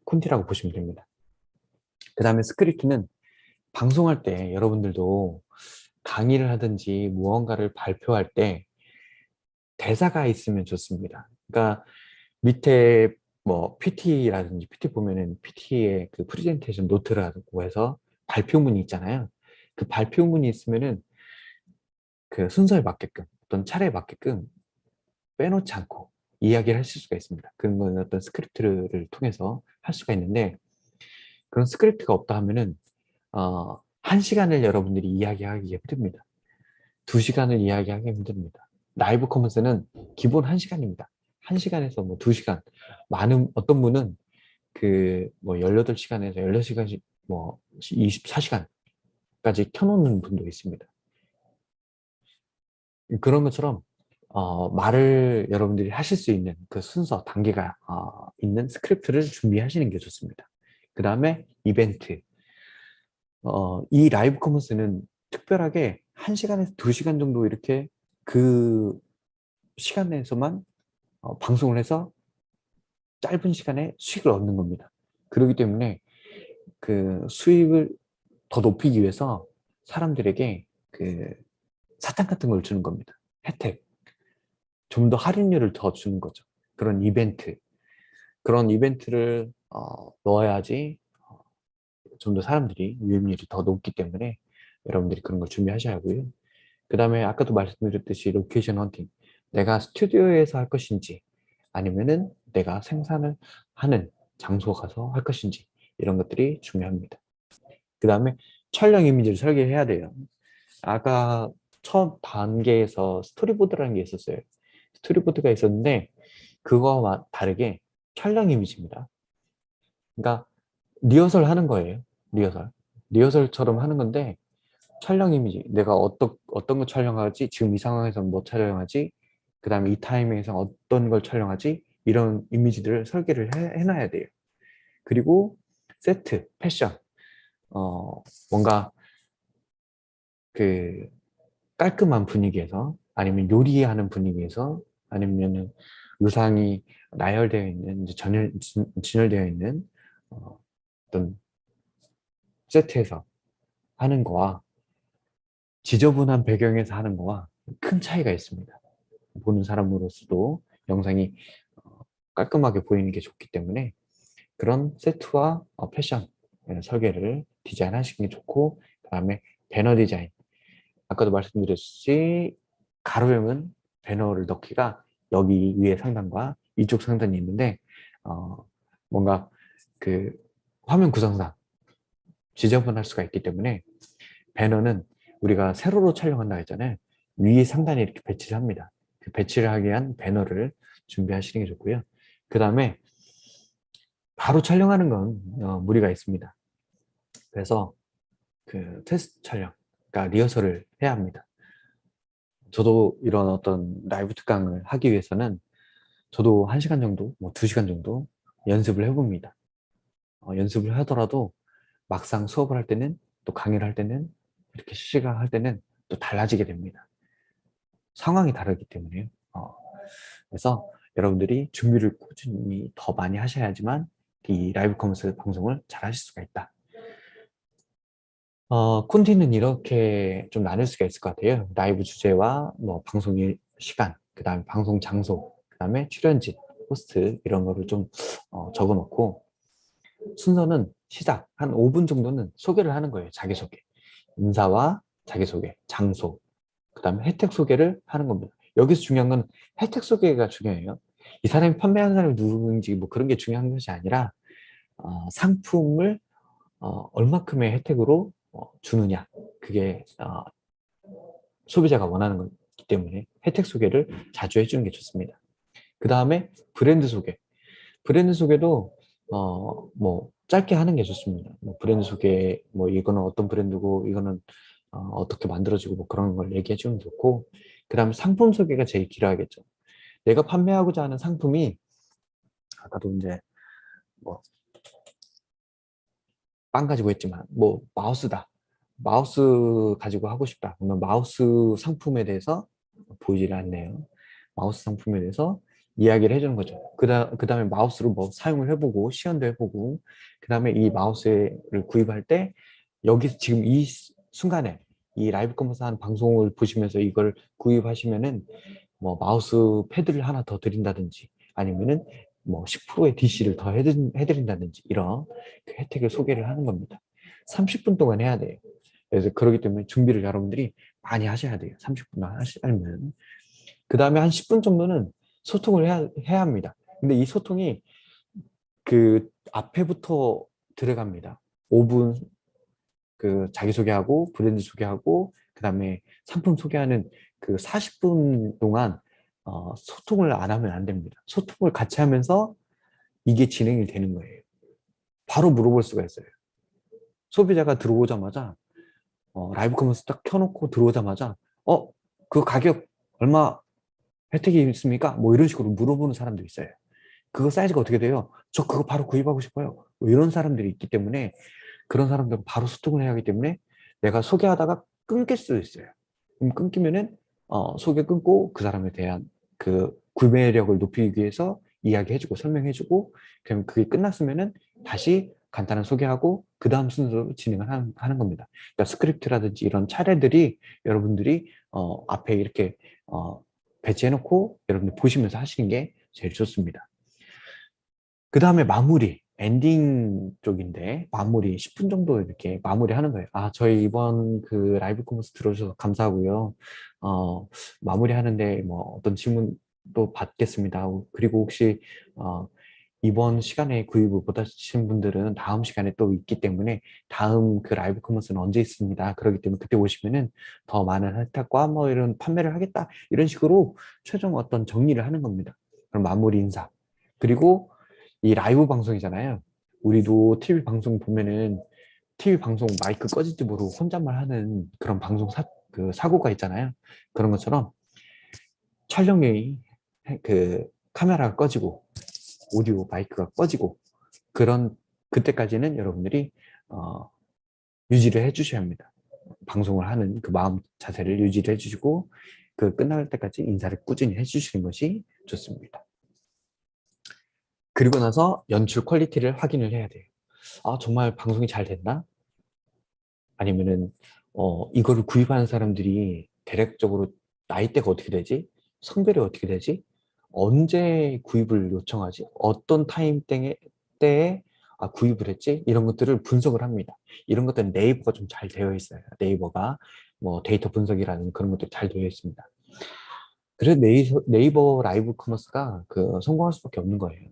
콘티라고 보시면 됩니다. 그 다음에 스크립트는 방송할 때 여러분들도 강의를 하든지 무언가를 발표할 때 대사가 있으면 좋습니다. 그러니까 밑에 뭐 PT라든지 PT 보면은 PT의 그 프레젠테이션 노트라고 해서 발표문이 있잖아요. 그 발표문이 있으면은 그 순서에 맞게끔 어떤 차례에 맞게끔 빼놓지 않고 이야기를 하실 수가 있습니다. 그런 건 어떤 스크립트를 통해서 할 수가 있는데 그런 스크립트가 없다 하면은 1시간을 여러분들이 이야기하기 힘듭니다. 2시간을 이야기하기 힘듭니다. 라이브 커머스는 기본 1시간입니다. 1시간에서 뭐 2시간. 많은, 어떤 분은 그 뭐 18시간에서 16시간씩 뭐 24시간까지 켜놓는 분도 있습니다. 그런 것처럼 말을 여러분들이 하실 수 있는 그 순서, 단계가 있는 스크립트를 준비하시는 게 좋습니다. 그 다음에 이벤트. 이 라이브 커머스는 특별하게 1시간에서 2시간 정도 이렇게 그 시간 내에서만 방송을 해서 짧은 시간에 수익을 얻는 겁니다. 그렇기 때문에 그 수익을 더 높이기 위해서 사람들에게 그 사탕 같은 걸 주는 겁니다. 혜택. 좀 더 할인율을 더 주는 거죠. 그런 이벤트. 그런 이벤트를 넣어야지 좀 더 사람들이 유입률이 더 높기 때문에 여러분들이 그런 걸 준비하셔야 하고요. 그 다음에 아까도 말씀드렸듯이 로케이션 헌팅. 내가 스튜디오에서 할 것인지 아니면은 내가 생산을 하는 장소 가서 할 것인지 이런 것들이 중요합니다. 그 다음에 촬영 이미지를 설계해야 돼요. 아까 첫 단계에서 스토리보드라는 게 있었어요. 스토리보드가 있었는데 그거와 다르게 촬영 이미지입니다. 그러니까 리허설 하는 거예요. 리허설. 리허설처럼 하는 건데 촬영 이미지. 내가 어떤 거 촬영하지? 지금 이 상황에서는 뭐 촬영하지? 그 다음에 이 타이밍에서 어떤 걸 촬영하지? 이런 이미지들을 설계를 해놔야 돼요. 그리고 세트, 패션. 뭔가 그 깔끔한 분위기에서 아니면 요리하는 분위기에서, 아니면 의상이 나열되어 있는, 이제 진열되어 있는 어떤 세트에서 하는 거와 지저분한 배경에서 하는 거와 큰 차이가 있습니다. 보는 사람으로서도 영상이 깔끔하게 보이는 게 좋기 때문에 그런 세트와 패션 설계를 디자인하시는 게 좋고, 그 다음에 배너 디자인, 아까도 말씀드렸듯이 가로형은 배너를 넣기가 여기 위에 상단과 이쪽 상단이 있는데 뭔가 그 화면 구성상 지저분할 수가 있기 때문에 배너는 우리가 세로로 촬영한다 했잖아요. 위에 상단에 이렇게 배치를 합니다. 그 배치를 하기 위한 배너를 준비하시는 게 좋고요. 그 다음에 바로 촬영하는 건 무리가 있습니다. 그래서 그 테스트 촬영, 그러니까 리허설을 해야 합니다. 저도 이런 어떤 라이브 특강을 하기 위해서는 저도 1시간 정도, 뭐 2시간 정도 연습을 해봅니다. 연습을 하더라도 막상 수업을 할 때는, 또 강의를 할 때는, 이렇게 실시간 할 때는 또 달라지게 됩니다. 상황이 다르기 때문에요. 그래서 여러분들이 준비를 꾸준히 더 많이 하셔야지만 이 라이브 커머스 방송을 잘 하실 수가 있다. 콘티는 이렇게 좀 나눌 수가 있을 것 같아요. 라이브 주제와 뭐 방송 시간, 그 다음에 방송 장소, 그 다음에 출연진, 호스트 이런 거를 좀 적어 놓고, 순서는 시작 한 5분 정도는 소개를 하는 거예요. 자기소개, 인사와 자기소개, 장소, 그 다음에 혜택 소개를 하는 겁니다. 여기서 중요한 건 혜택 소개가 중요해요. 이 사람이 판매하는 사람이 누구인지 뭐 그런 게 중요한 것이 아니라 상품을 얼마큼의 혜택으로 주느냐, 그게 소비자가 원하는 거기 때문에 혜택 소개를 자주 해주는 게 좋습니다. 그 다음에 브랜드 소개. 브랜드 소개도 뭐 짧게 하는 게 좋습니다. 뭐 브랜드 소개, 뭐 이거는 어떤 브랜드고 이거는 어떻게 만들어지고 뭐 그런 걸 얘기해 주면 좋고, 그 다음에 상품 소개가 제일 길어야겠죠. 내가 판매하고자 하는 상품이, 아까도 이제 뭐 빵 가지고 했지만 뭐 마우스다, 마우스 가지고 하고 싶다, 그러면 마우스 상품에 대해서 보이지를 않네요. 마우스 상품에 대해서 이야기를 해주는 거죠. 그 다음에 마우스로 뭐 사용을 해보고 시연도 해보고, 그 다음에 이 마우스를 구입할 때 여기 지금 이 순간에 이 라이브 커머스 하는 방송을 보시면서 이걸 구입하시면은 뭐 마우스 패드를 하나 더 드린다든지, 아니면은 뭐 10%의 DC를 더 해드린다든지, 이런 그 혜택을 소개를 하는 겁니다. 30분 동안 해야 돼요. 그래서 그렇기 때문에 준비를 여러분들이 많이 하셔야 돼요. 30분 동안 하시면. 그 다음에 한 10분 정도는 소통을 해야 합니다. 근데 이 소통이 그 앞에부터 들어갑니다. 5분 그 자기소개하고 브랜드 소개하고 그 다음에 상품 소개하는 그 40분 동안 소통을 안 하면 안 됩니다. 소통을 같이 하면서 이게 진행이 되는 거예요. 바로 물어볼 수가 있어요. 소비자가 들어오자마자 라이브 커머스 딱 켜놓고 들어오자마자 그 가격 얼마 혜택이 있습니까? 뭐 이런 식으로 물어보는 사람도 있어요. 그거 사이즈가 어떻게 돼요? 저 그거 바로 구입하고 싶어요. 뭐 이런 사람들이 있기 때문에, 그런 사람들은 바로 소통을 해야 하기 때문에 내가 소개하다가 끊길 수도 있어요. 그럼 끊기면은 소개 끊고 그 사람에 대한 그 구매력을 높이기 위해서 이야기해주고 설명해주고, 그럼 그게 끝났으면은 다시 간단한 소개하고 그 다음 순서로 진행을 하는 겁니다. 그러니까 스크립트라든지 이런 차례들이 여러분들이 앞에 이렇게 배치해놓고 여러분들 보시면서 하시는 게 제일 좋습니다. 그 다음에 마무리, 엔딩 쪽인데, 마무리 10분 정도 이렇게 마무리하는 거예요. 저희 이번 그 라이브 커머스 들어주셔서 감사하고요. 마무리하는데 뭐 어떤 질문도 받겠습니다. 그리고 혹시 이번 시간에 구입을 못 하신 분들은 다음 시간에 또 있기 때문에, 다음 그 라이브 커머스는 언제 있습니다. 그렇기 때문에 그때 오시면은 더 많은 혜택과 뭐 이런 판매를 하겠다, 이런 식으로 최종 어떤 정리를 하는 겁니다. 그럼 마무리 인사. 그리고 이 라이브 방송이잖아요. 우리도 TV 방송 보면은 TV 방송 마이크 꺼질지 모르고 혼잣말 하는 그런 방송 그 사고가 있잖아요. 그런 것처럼 촬영이 그 카메라가 꺼지고 오디오 마이크가 꺼지고, 그런 그때까지는 여러분들이 유지를 해주셔야 합니다. 방송을 하는 그 마음 자세를 유지를 해주시고, 그 끝날 때까지 인사를 꾸준히 해주시는 것이 좋습니다. 그리고 나서 연출 퀄리티를 확인을 해야 돼요. 아, 정말 방송이 잘 됐나? 아니면은 이거를 구입하는 사람들이 대략적으로 나이대가 어떻게 되지? 성별이 어떻게 되지? 언제 구입을 요청하지? 어떤 때에 구입을 했지? 이런 것들을 분석을 합니다. 이런 것들은 네이버가 좀 잘 되어 있어요. 네이버가 뭐 데이터 분석이라는 그런 것들이 잘 되어 있습니다. 그래서 네이버 라이브 커머스가 성공할 수밖에 없는 거예요.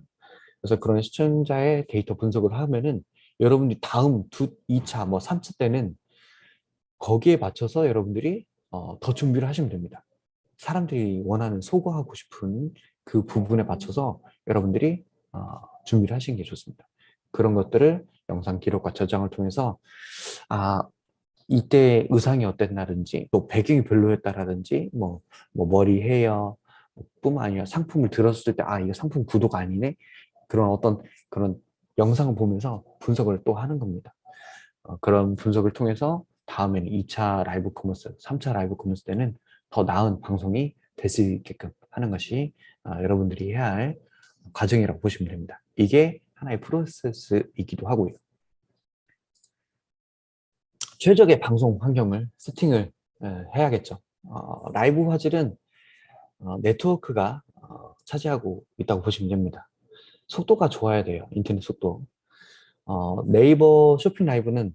그래서 그런 시청자의 데이터 분석을 하면은 여러분들이 다음 2차, 뭐 3차 때는 거기에 맞춰서 여러분들이 더 준비를 하시면 됩니다. 사람들이 원하는 소구하고 싶은 그 부분에 맞춰서 여러분들이 준비를 하시는 게 좋습니다. 그런 것들을 영상 기록과 저장을 통해서 이때 의상이 어땠나든지 또 배경이 별로였다라든지 뭐 머리 헤어 뿐만 아니라 상품을 들었을 때 이거 상품 구도가 아니네, 그런 그런 영상을 보면서 분석을 또 하는 겁니다. 그런 분석을 통해서 다음에는 2차 라이브 커머스, 3차 라이브 커머스 때는 더 나은 방송이 될 수 있게끔 하는 것이 여러분들이 해야 할 과정이라고 보시면 됩니다. 이게 하나의 프로세스이기도 하고요. 최적의 방송 환경을 세팅을 해야겠죠. 라이브 화질은 네트워크가 차지하고 있다고 보시면 됩니다. 속도가 좋아야 돼요. 인터넷 속도. 네이버 쇼핑 라이브는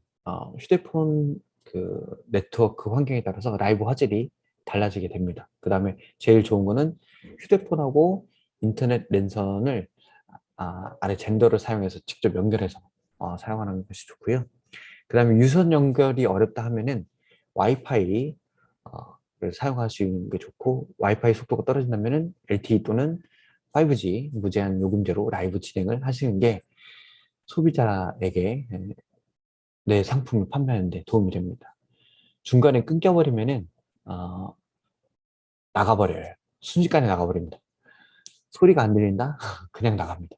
휴대폰 그 네트워크 환경에 따라서 라이브 화질이 달라지게 됩니다. 그 다음에 제일 좋은 거는 휴대폰하고 인터넷 랜선을 아래 젠더를 사용해서 직접 연결해서 사용하는 것이 좋고요. 그 다음에 유선 연결이 어렵다 하면은 와이파이를 사용하시는 게 좋고, 와이파이 속도가 떨어진다면은 LTE 또는 5G 무제한 요금제로 라이브 진행을 하시는 게 소비자에게 내 상품을 판매하는 데 도움이 됩니다. 중간에 끊겨버리면은 나가버려요. 순식간에 나가버립니다. 소리가 안 들린다? 그냥 나갑니다.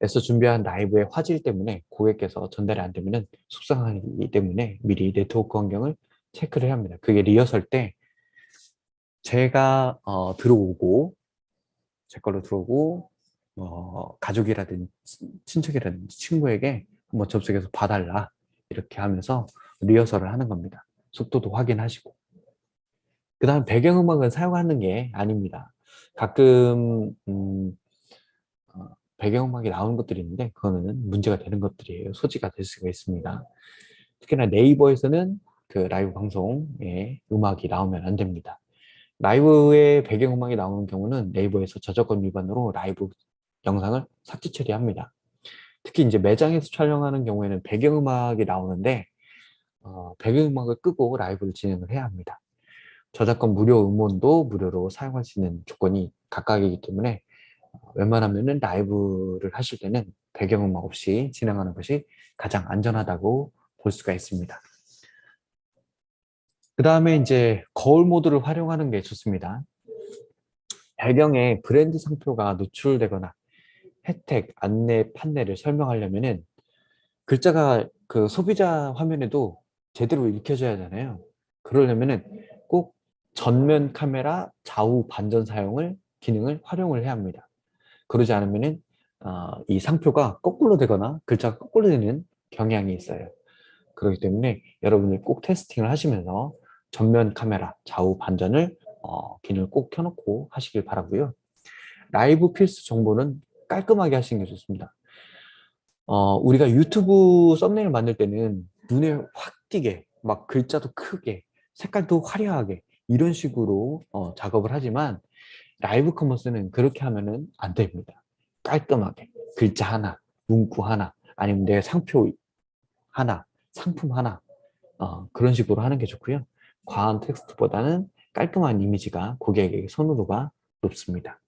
애써 준비한 라이브의 화질 때문에 고객께서 전달이 안 되면은 속상하기 때문에 미리 네트워크 환경을 체크를 해야 합니다. 그게 리허설 때 제가 들어오고, 제 걸로 들어오고 가족이라든지 친척이라든지 친구에게 한번 접속해서 봐달라, 이렇게 하면서 리허설을 하는 겁니다. 속도도 확인하시고. 그 다음 배경음악은 사용하는 게 아닙니다. 가끔 배경음악이 나오는 것들이 있는데 그거는 문제가 되는 것들이에요. 소지가 될 수가 있습니다. 특히나 네이버에서는 그 라이브 방송에 음악이 나오면 안 됩니다. 라이브에 배경음악이 나오는 경우는 네이버에서 저작권 위반으로 라이브 영상을 삭제 처리합니다. 특히 이제 매장에서 촬영하는 경우에는 배경음악이 나오는데 배경음악을 끄고 라이브를 진행을 해야 합니다. 저작권 무료 음원도 무료로 사용할 수 있는 조건이 각각이기 때문에 웬만하면은 라이브를 하실 때는 배경음악 없이 진행하는 것이 가장 안전하다고 볼 수가 있습니다. 그 다음에 이제 거울 모드를 활용하는 게 좋습니다. 배경에 브랜드 상표가 노출되거나 혜택, 안내, 판매를 설명하려면은 글자가 그 소비자 화면에도 제대로 읽혀져야 하잖아요. 그러려면은 꼭 전면 카메라 좌우 반전 사용을 기능을 활용을 해야 합니다. 그러지 않으면은 이 상표가 거꾸로 되거나 글자가 거꾸로 되는 경향이 있어요. 그렇기 때문에 여러분이 꼭 테스팅을 하시면서 전면 카메라 좌우 반전을 기능을 꼭 켜놓고 하시길 바라고요. 라이브 필수 정보는 깔끔하게 하시는 게 좋습니다. 우리가 유튜브 썸네일 만들 때는 눈에 확 띄게 막 글자도 크게 색깔도 화려하게 이런 식으로 작업을 하지만 라이브 커머스는 그렇게 하면은 안 됩니다. 깔끔하게 글자 하나, 문구 하나, 아니면 내 상표 하나, 상품 하나, 그런 식으로 하는 게 좋고요. 과한 텍스트보다는 깔끔한 이미지가 고객에게 선호도가 높습니다.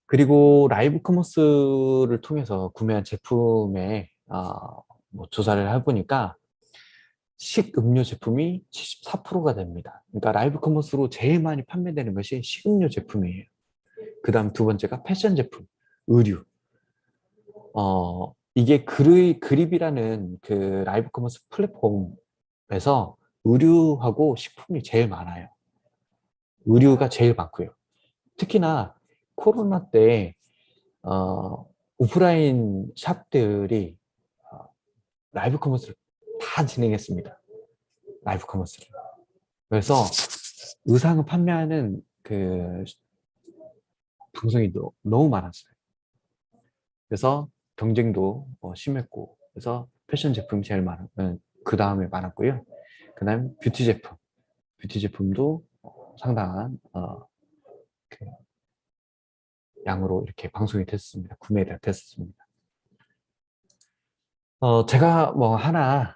그리고 라이브 커머스를 통해서 구매한 제품에 뭐 조사를 해보니까 식음료 제품이 74%가 됩니다. 그러니까 라이브 커머스로 제일 많이 판매되는 것이 식음료 제품이에요. 그 다음 두 번째가 패션 제품, 의류. 이게 그립이라는 그 라이브 커머스 플랫폼에서 의류하고 식품이 제일 많아요. 의류가 제일 많고요. 특히나 코로나 때 오프라인 샵들이 어, 라이브 커머스를 다 진행했습니다. 라이브 커머스를. 그래서 의상을 판매하는 그 방송이 너무 많았어요. 그래서 경쟁도 심했고, 그래서 패션 제품이 제일 그 다음에 많았고요. 그 다음에 뷰티 제품도 상당한 그 양으로 이렇게 방송이 됐습니다. 구매가 됐습니다. 제가 뭐 하나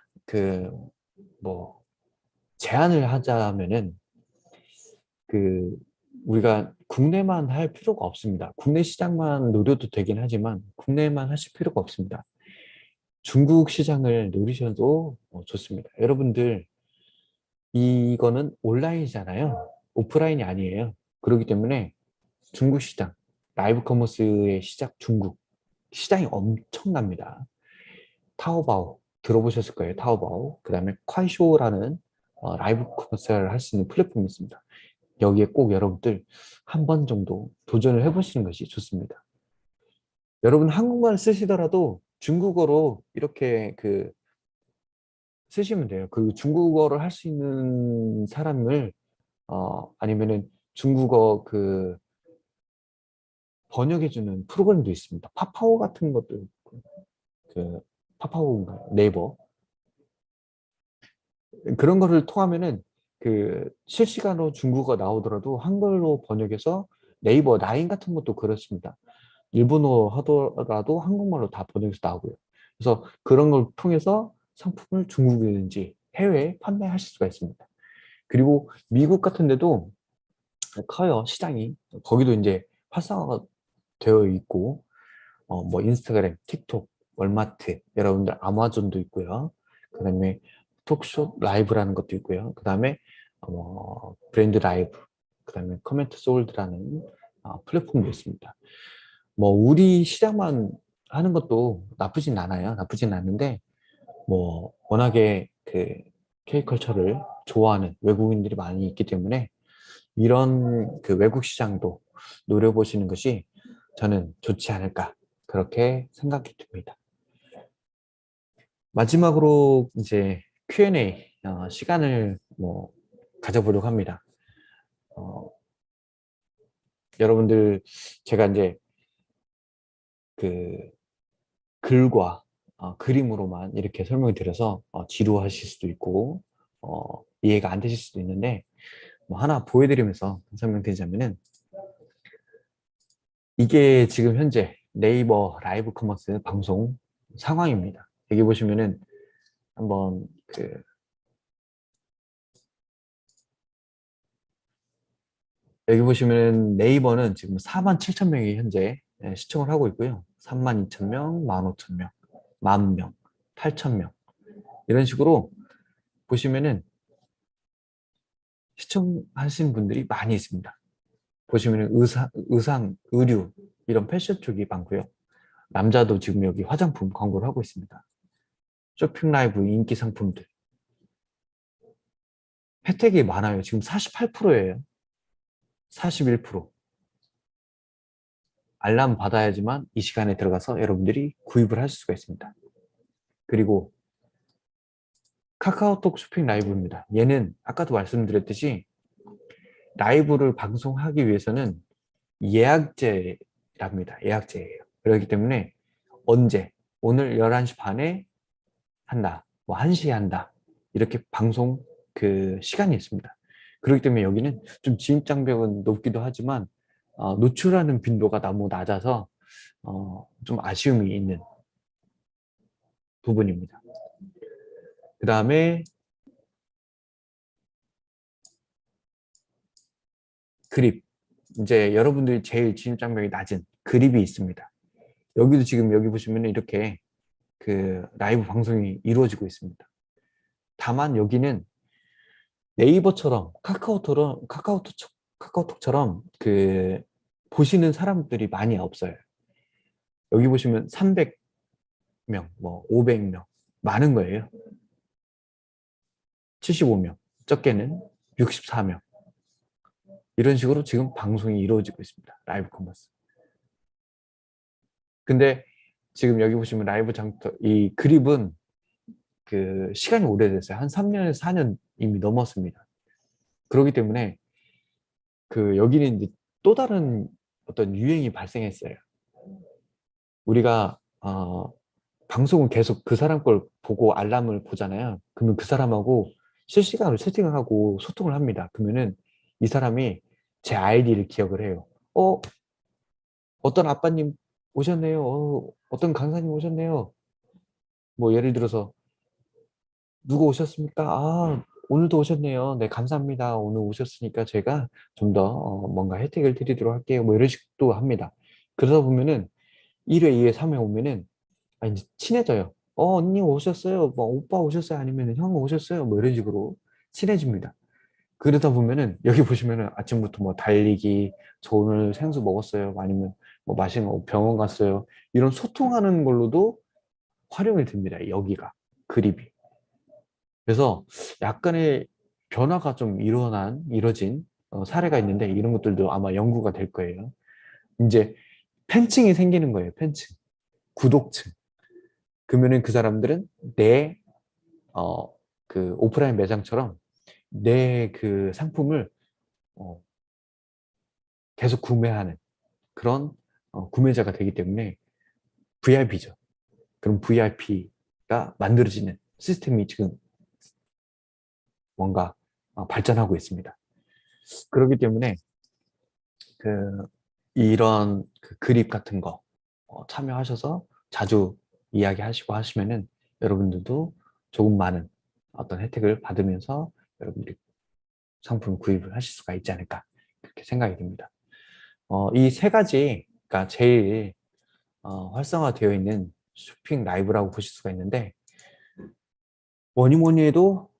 뭐 제안을 하자면은 우리가 국내만 할 필요가 없습니다. 국내 시장만 노려도 되긴 하지만 국내만 하실 필요가 없습니다. 중국 시장을 노리셔도 좋습니다. 여러분들 이거는 온라인이잖아요. 오프라인이 아니에요. 그렇기 때문에 중국 시장, 라이브 커머스의 시작 중국 시장이 엄청납니다. 타오바오 들어보셨을 거예요. 타오바오. 그 다음에 콰이쇼라는 라이브 커머스를 할 수 있는 플랫폼이 있습니다. 여기에 꼭 여러분들 한 번 정도 도전을 해보시는 것이 좋습니다. 여러분 한국말 쓰시더라도 중국어로 이렇게 쓰시면 돼요. 그 중국어를 할 수 있는 사람을 아니면은 중국어 번역해주는 프로그램도 있습니다. 파파오 같은 것도 있고, 파파오인가요? 네이버 그런 거를 통하면은 실시간으로 중국어 나오더라도 한글로 번역해서 네이버 라인 같은 것도 그렇습니다. 일본어 하더라도 한국말로 다 번역해서 나오고요. 그래서 그런 걸 통해서 상품을 중국이든지 해외에 판매하실 수가 있습니다. 그리고 미국 같은 데도 커요, 시장이. 거기도 이제 활성화가 되어 있고, 뭐 인스타그램, 틱톡, 월마트, 여러분들 아마존도 있고요. 그 다음에 톡쇼 라이브라는 것도 있고요. 그 다음에 브랜드 라이브, 그 다음에 커멘트 솔드라는 플랫폼도 있습니다. 뭐 우리 시장만 하는 것도 나쁘진 않아요. 나쁘진 않은데 뭐 워낙에 K컬처를 좋아하는 외국인들이 많이 있기 때문에 이런 외국 시장도 노려보시는 것이 저는 좋지 않을까 그렇게 생각이 듭니다. 마지막으로 이제 Q&A 시간을 가져보려고 합니다. 여러분들 제가 이제 글과 그림으로만 이렇게 설명을 드려서 지루하실 수도 있고 이해가 안 되실 수도 있는데 뭐 하나 보여드리면서 설명드리자면은 이게 지금 현재 네이버 라이브 커머스 방송 상황입니다. 여기 보시면은 한번 여기 보시면 네이버는 지금 47,000명이 현재 시청을 하고 있고요. 32,000명, 15,000명, 10,000명, 8,000명 이런 식으로 보시면은 시청하신 분들이 많이 있습니다. 보시면은 의상, 의류 이런 패션 쪽이 많고요. 남자도 지금 여기 화장품 광고를 하고 있습니다. 쇼핑 라이브 인기 상품들 혜택이 많아요. 지금 48%예요. 41%. 알람 받아야지만 이 시간에 들어가서 여러분들이 구입을 하실 수가 있습니다. 그리고 카카오톡 쇼핑 라이브입니다. 얘는 아까도 말씀드렸듯이 라이브를 방송하기 위해서는 예약제랍니다. 예약제예요. 그렇기 때문에 언제 오늘 11시 반에 한다. 뭐 1시에 한다. 이렇게 방송 시간이 있습니다. 그렇기 때문에 여기는 좀 진입장벽은 높기도 하지만 노출하는 빈도가 너무 낮아서 좀 아쉬움이 있는 부분입니다. 그 다음에 그립. 이제 여러분들이 제일 진입장벽이 낮은 그립이 있습니다. 여기도 지금 여기 보시면 이렇게 라이브 방송이 이루어지고 있습니다. 다만 여기는 네이버처럼 카카오톡처럼 보시는 사람들이 많이 없어요. 여기 보시면 300명, 뭐 500명 많은 거예요. 75명, 적게는 64명. 이런 식으로 지금 방송이 이루어지고 있습니다. 라이브 커머스. 근데 지금 여기 보시면 라이브 장터, 이 그립은 그 시간이 오래됐어요. 한 3년에서 4년 이미 넘었습니다. 그렇기 때문에 그 여기는 이제 또 다른 어떤 유행이 발생했어요. 우리가 방송은 계속 그 사람 걸 보고 알람을 보잖아요. 그러면 그 사람하고 실시간으로 채팅을 하고 소통을 합니다. 그러면은 이 사람이 제 아이디를 기억을 해요. 어떤 아빠님 오셨네요. 어떤 강사님 오셨네요. 뭐 예를 들어서 누구 오셨습니까? 오늘도 오셨네요. 네, 감사합니다. 오늘 오셨으니까 제가 좀 더 뭔가 혜택을 드리도록 할게요. 뭐 이런 식도 합니다. 그러다 보면은 1회, 2회, 3회 오면은 이제 친해져요. 언니 오셨어요. 뭐 오빠 오셨어요. 아니면 형 오셨어요. 뭐 이런 식으로 친해집니다. 그러다 보면은 여기 보시면은 아침부터 뭐 달리기, 저 오늘 생수 먹었어요. 아니면 뭐 맛있는 거 병원 갔어요. 이런 소통하는 걸로도 활용이 됩니다. 여기가 그립이. 그래서 약간의 변화가 좀 이뤄진 사례가 있는데 이런 것들도 아마 연구가 될 거예요. 이제 팬층이 생기는 거예요. 팬층, 구독층. 그러면은 그 사람들은 내 그 오프라인 매장처럼 내 그 상품을 어, 계속 구매하는 그런 구매자가 되기 때문에 VIP죠. 그럼 VIP가 만들어지는 시스템이 지금 뭔가 발전하고 있습니다. 그렇기 때문에 그 이런 그 그립 같은 거 참여하셔서 자주 이야기하시고 하시면은 여러분들도 조금 많은 어떤 혜택을 받으면서 여러분들이 상품 구입을 하실 수가 있지 않을까 그렇게 생각이 듭니다. 이 세 가지가 제일 활성화되어 있는 쇼핑 라이브라고 보실 수가 있는데 뭐니 뭐니 해도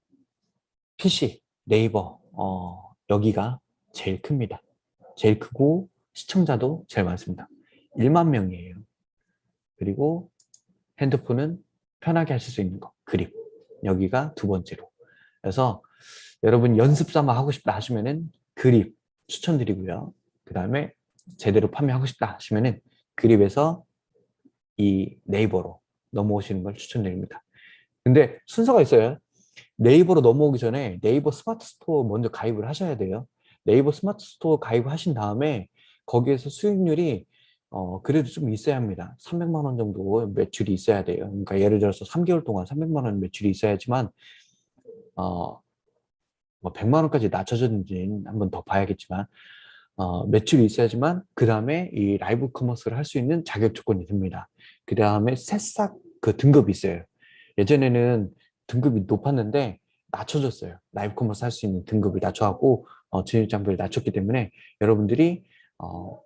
PC, 네이버 여기가 제일 큽니다. 제일 크고 시청자도 제일 많습니다. 1만 명이에요. 그리고 핸드폰은 편하게 하실 수 있는 거, 그립. 여기가 두 번째로. 그래서 여러분 연습 삼아 하고 싶다 하시면은 그립 추천드리고요. 그 다음에 제대로 판매하고 싶다 하시면은 그립에서 이 네이버로 넘어오시는 걸 추천드립니다. 근데 순서가 있어요. 네이버로 넘어오기 전에 네이버 스마트 스토어 먼저 가입을 하셔야 돼요. 네이버 스마트 스토어 가입하신 다음에 거기에서 수익률이 그래도 좀 있어야 합니다. 300만 원 정도 매출이 있어야 돼요. 그러니까 예를 들어서 3개월 동안 300만 원 매출이 있어야지만 어, 뭐 100만 원까지 낮춰졌는지 한번 더 봐야겠지만 매출이 있어야지만 그 다음에 이 라이브 커머스를 할 수 있는 자격 조건이 됩니다. 그 다음에 새싹 그 등급이 있어요. 예전에는 등급이 높았는데 낮춰졌어요. 라이브 커머스 할 수 있는 등급을 낮춰갖고 진입 장벽을 낮췄기 때문에 여러분들이 어,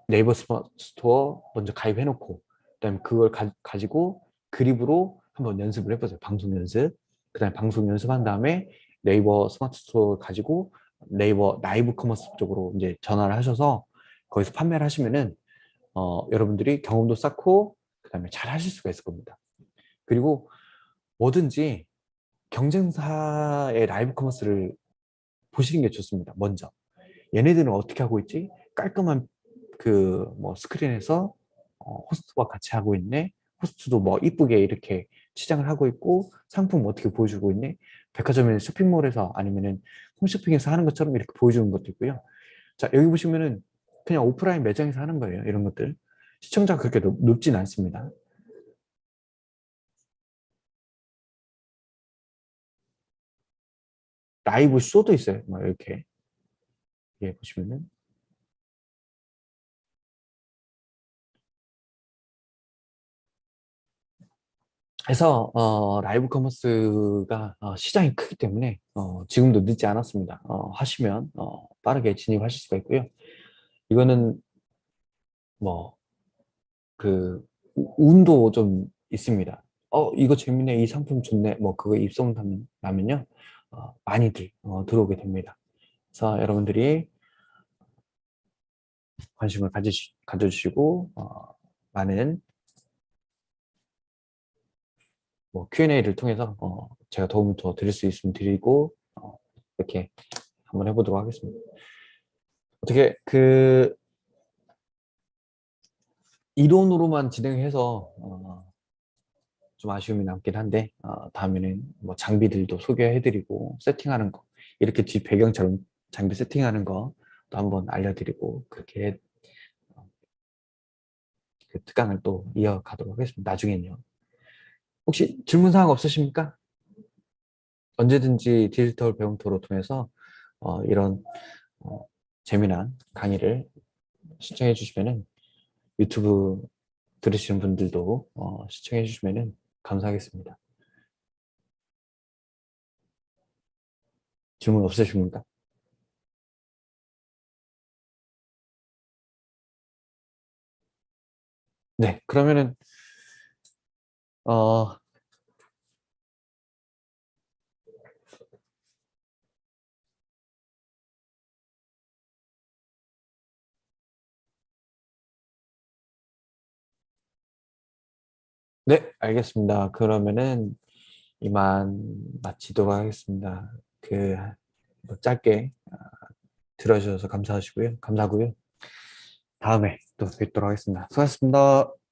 네이버 스토어 먼저 가입해놓고 그다음에 그걸 가지고 그립으로 한번 연습을 해보세요. 방송 연습. 그다음에 방송 연습한 다음에 네이버 스마트 스토어 가지고 네이버 라이브 커머스 쪽으로 이제 전화를 하셔서 거기서 판매를 하시면은 여러분들이 경험도 쌓고 그다음에 잘 하실 수가 있을 겁니다. 그리고 뭐든지 경쟁사의 라이브 커머스를 보시는 게 좋습니다. 먼저 얘네들은 어떻게 하고 있지? 깔끔한 그 뭐 스크린에서 호스트와 같이 하고 있네. 호스트도 뭐 이쁘게 이렇게 치장을 하고 있고 상품 어떻게 보여주고 있네. 백화점이나 쇼핑몰에서 아니면은 홈쇼핑에서 하는 것처럼 이렇게 보여주는 것도 있고요. 자, 여기 보시면은 그냥 오프라인 매장에서 하는 거예요. 이런 것들. 시청자가 그렇게 높진 않습니다. 라이브 쇼도 있어요. 뭐 이렇게. 예, 보시면은. 해서 라이브 커머스가 시장이 크기 때문에 지금도 늦지 않았습니다. 하시면 빠르게 진입하실 수가 있고요. 이거는 뭐 그 운도 좀 있습니다. 이거 재밌네, 이 상품 좋네, 뭐 그거 입소문나면요 많이들 들어오게 됩니다. 그래서 여러분들이 관심을 가져주시고 많은 뭐 Q&A를 통해서 제가 도움을 더 드릴 수 있으면 드리고 이렇게 한번 해보도록 하겠습니다. 어떻게 그 이론으로만 진행해서 좀 아쉬움이 남긴 한데 다음에는 뭐 장비들도 소개해드리고 세팅하는 거 이렇게 뒷 배경처럼 장비 세팅하는 거도 한번 알려드리고 그렇게 그 특강을 또 이어가도록 하겠습니다. 나중에는요. 혹시 질문사항 없으십니까? 언제든지 디지털 배움토를 통해서 이런 재미난 강의를 시청해 주시면은 유튜브 들으시는 분들도 시청해 주시면은 감사하겠습니다. 질문 없으십니까? 네, 그러면은 어, 네, 알겠습니다. 그러면은 이만 마치도록 하겠습니다. 뭐 짧게 들어주셔서 감사하고요. 다음에 또 뵙도록 하겠습니다. 수고하셨습니다.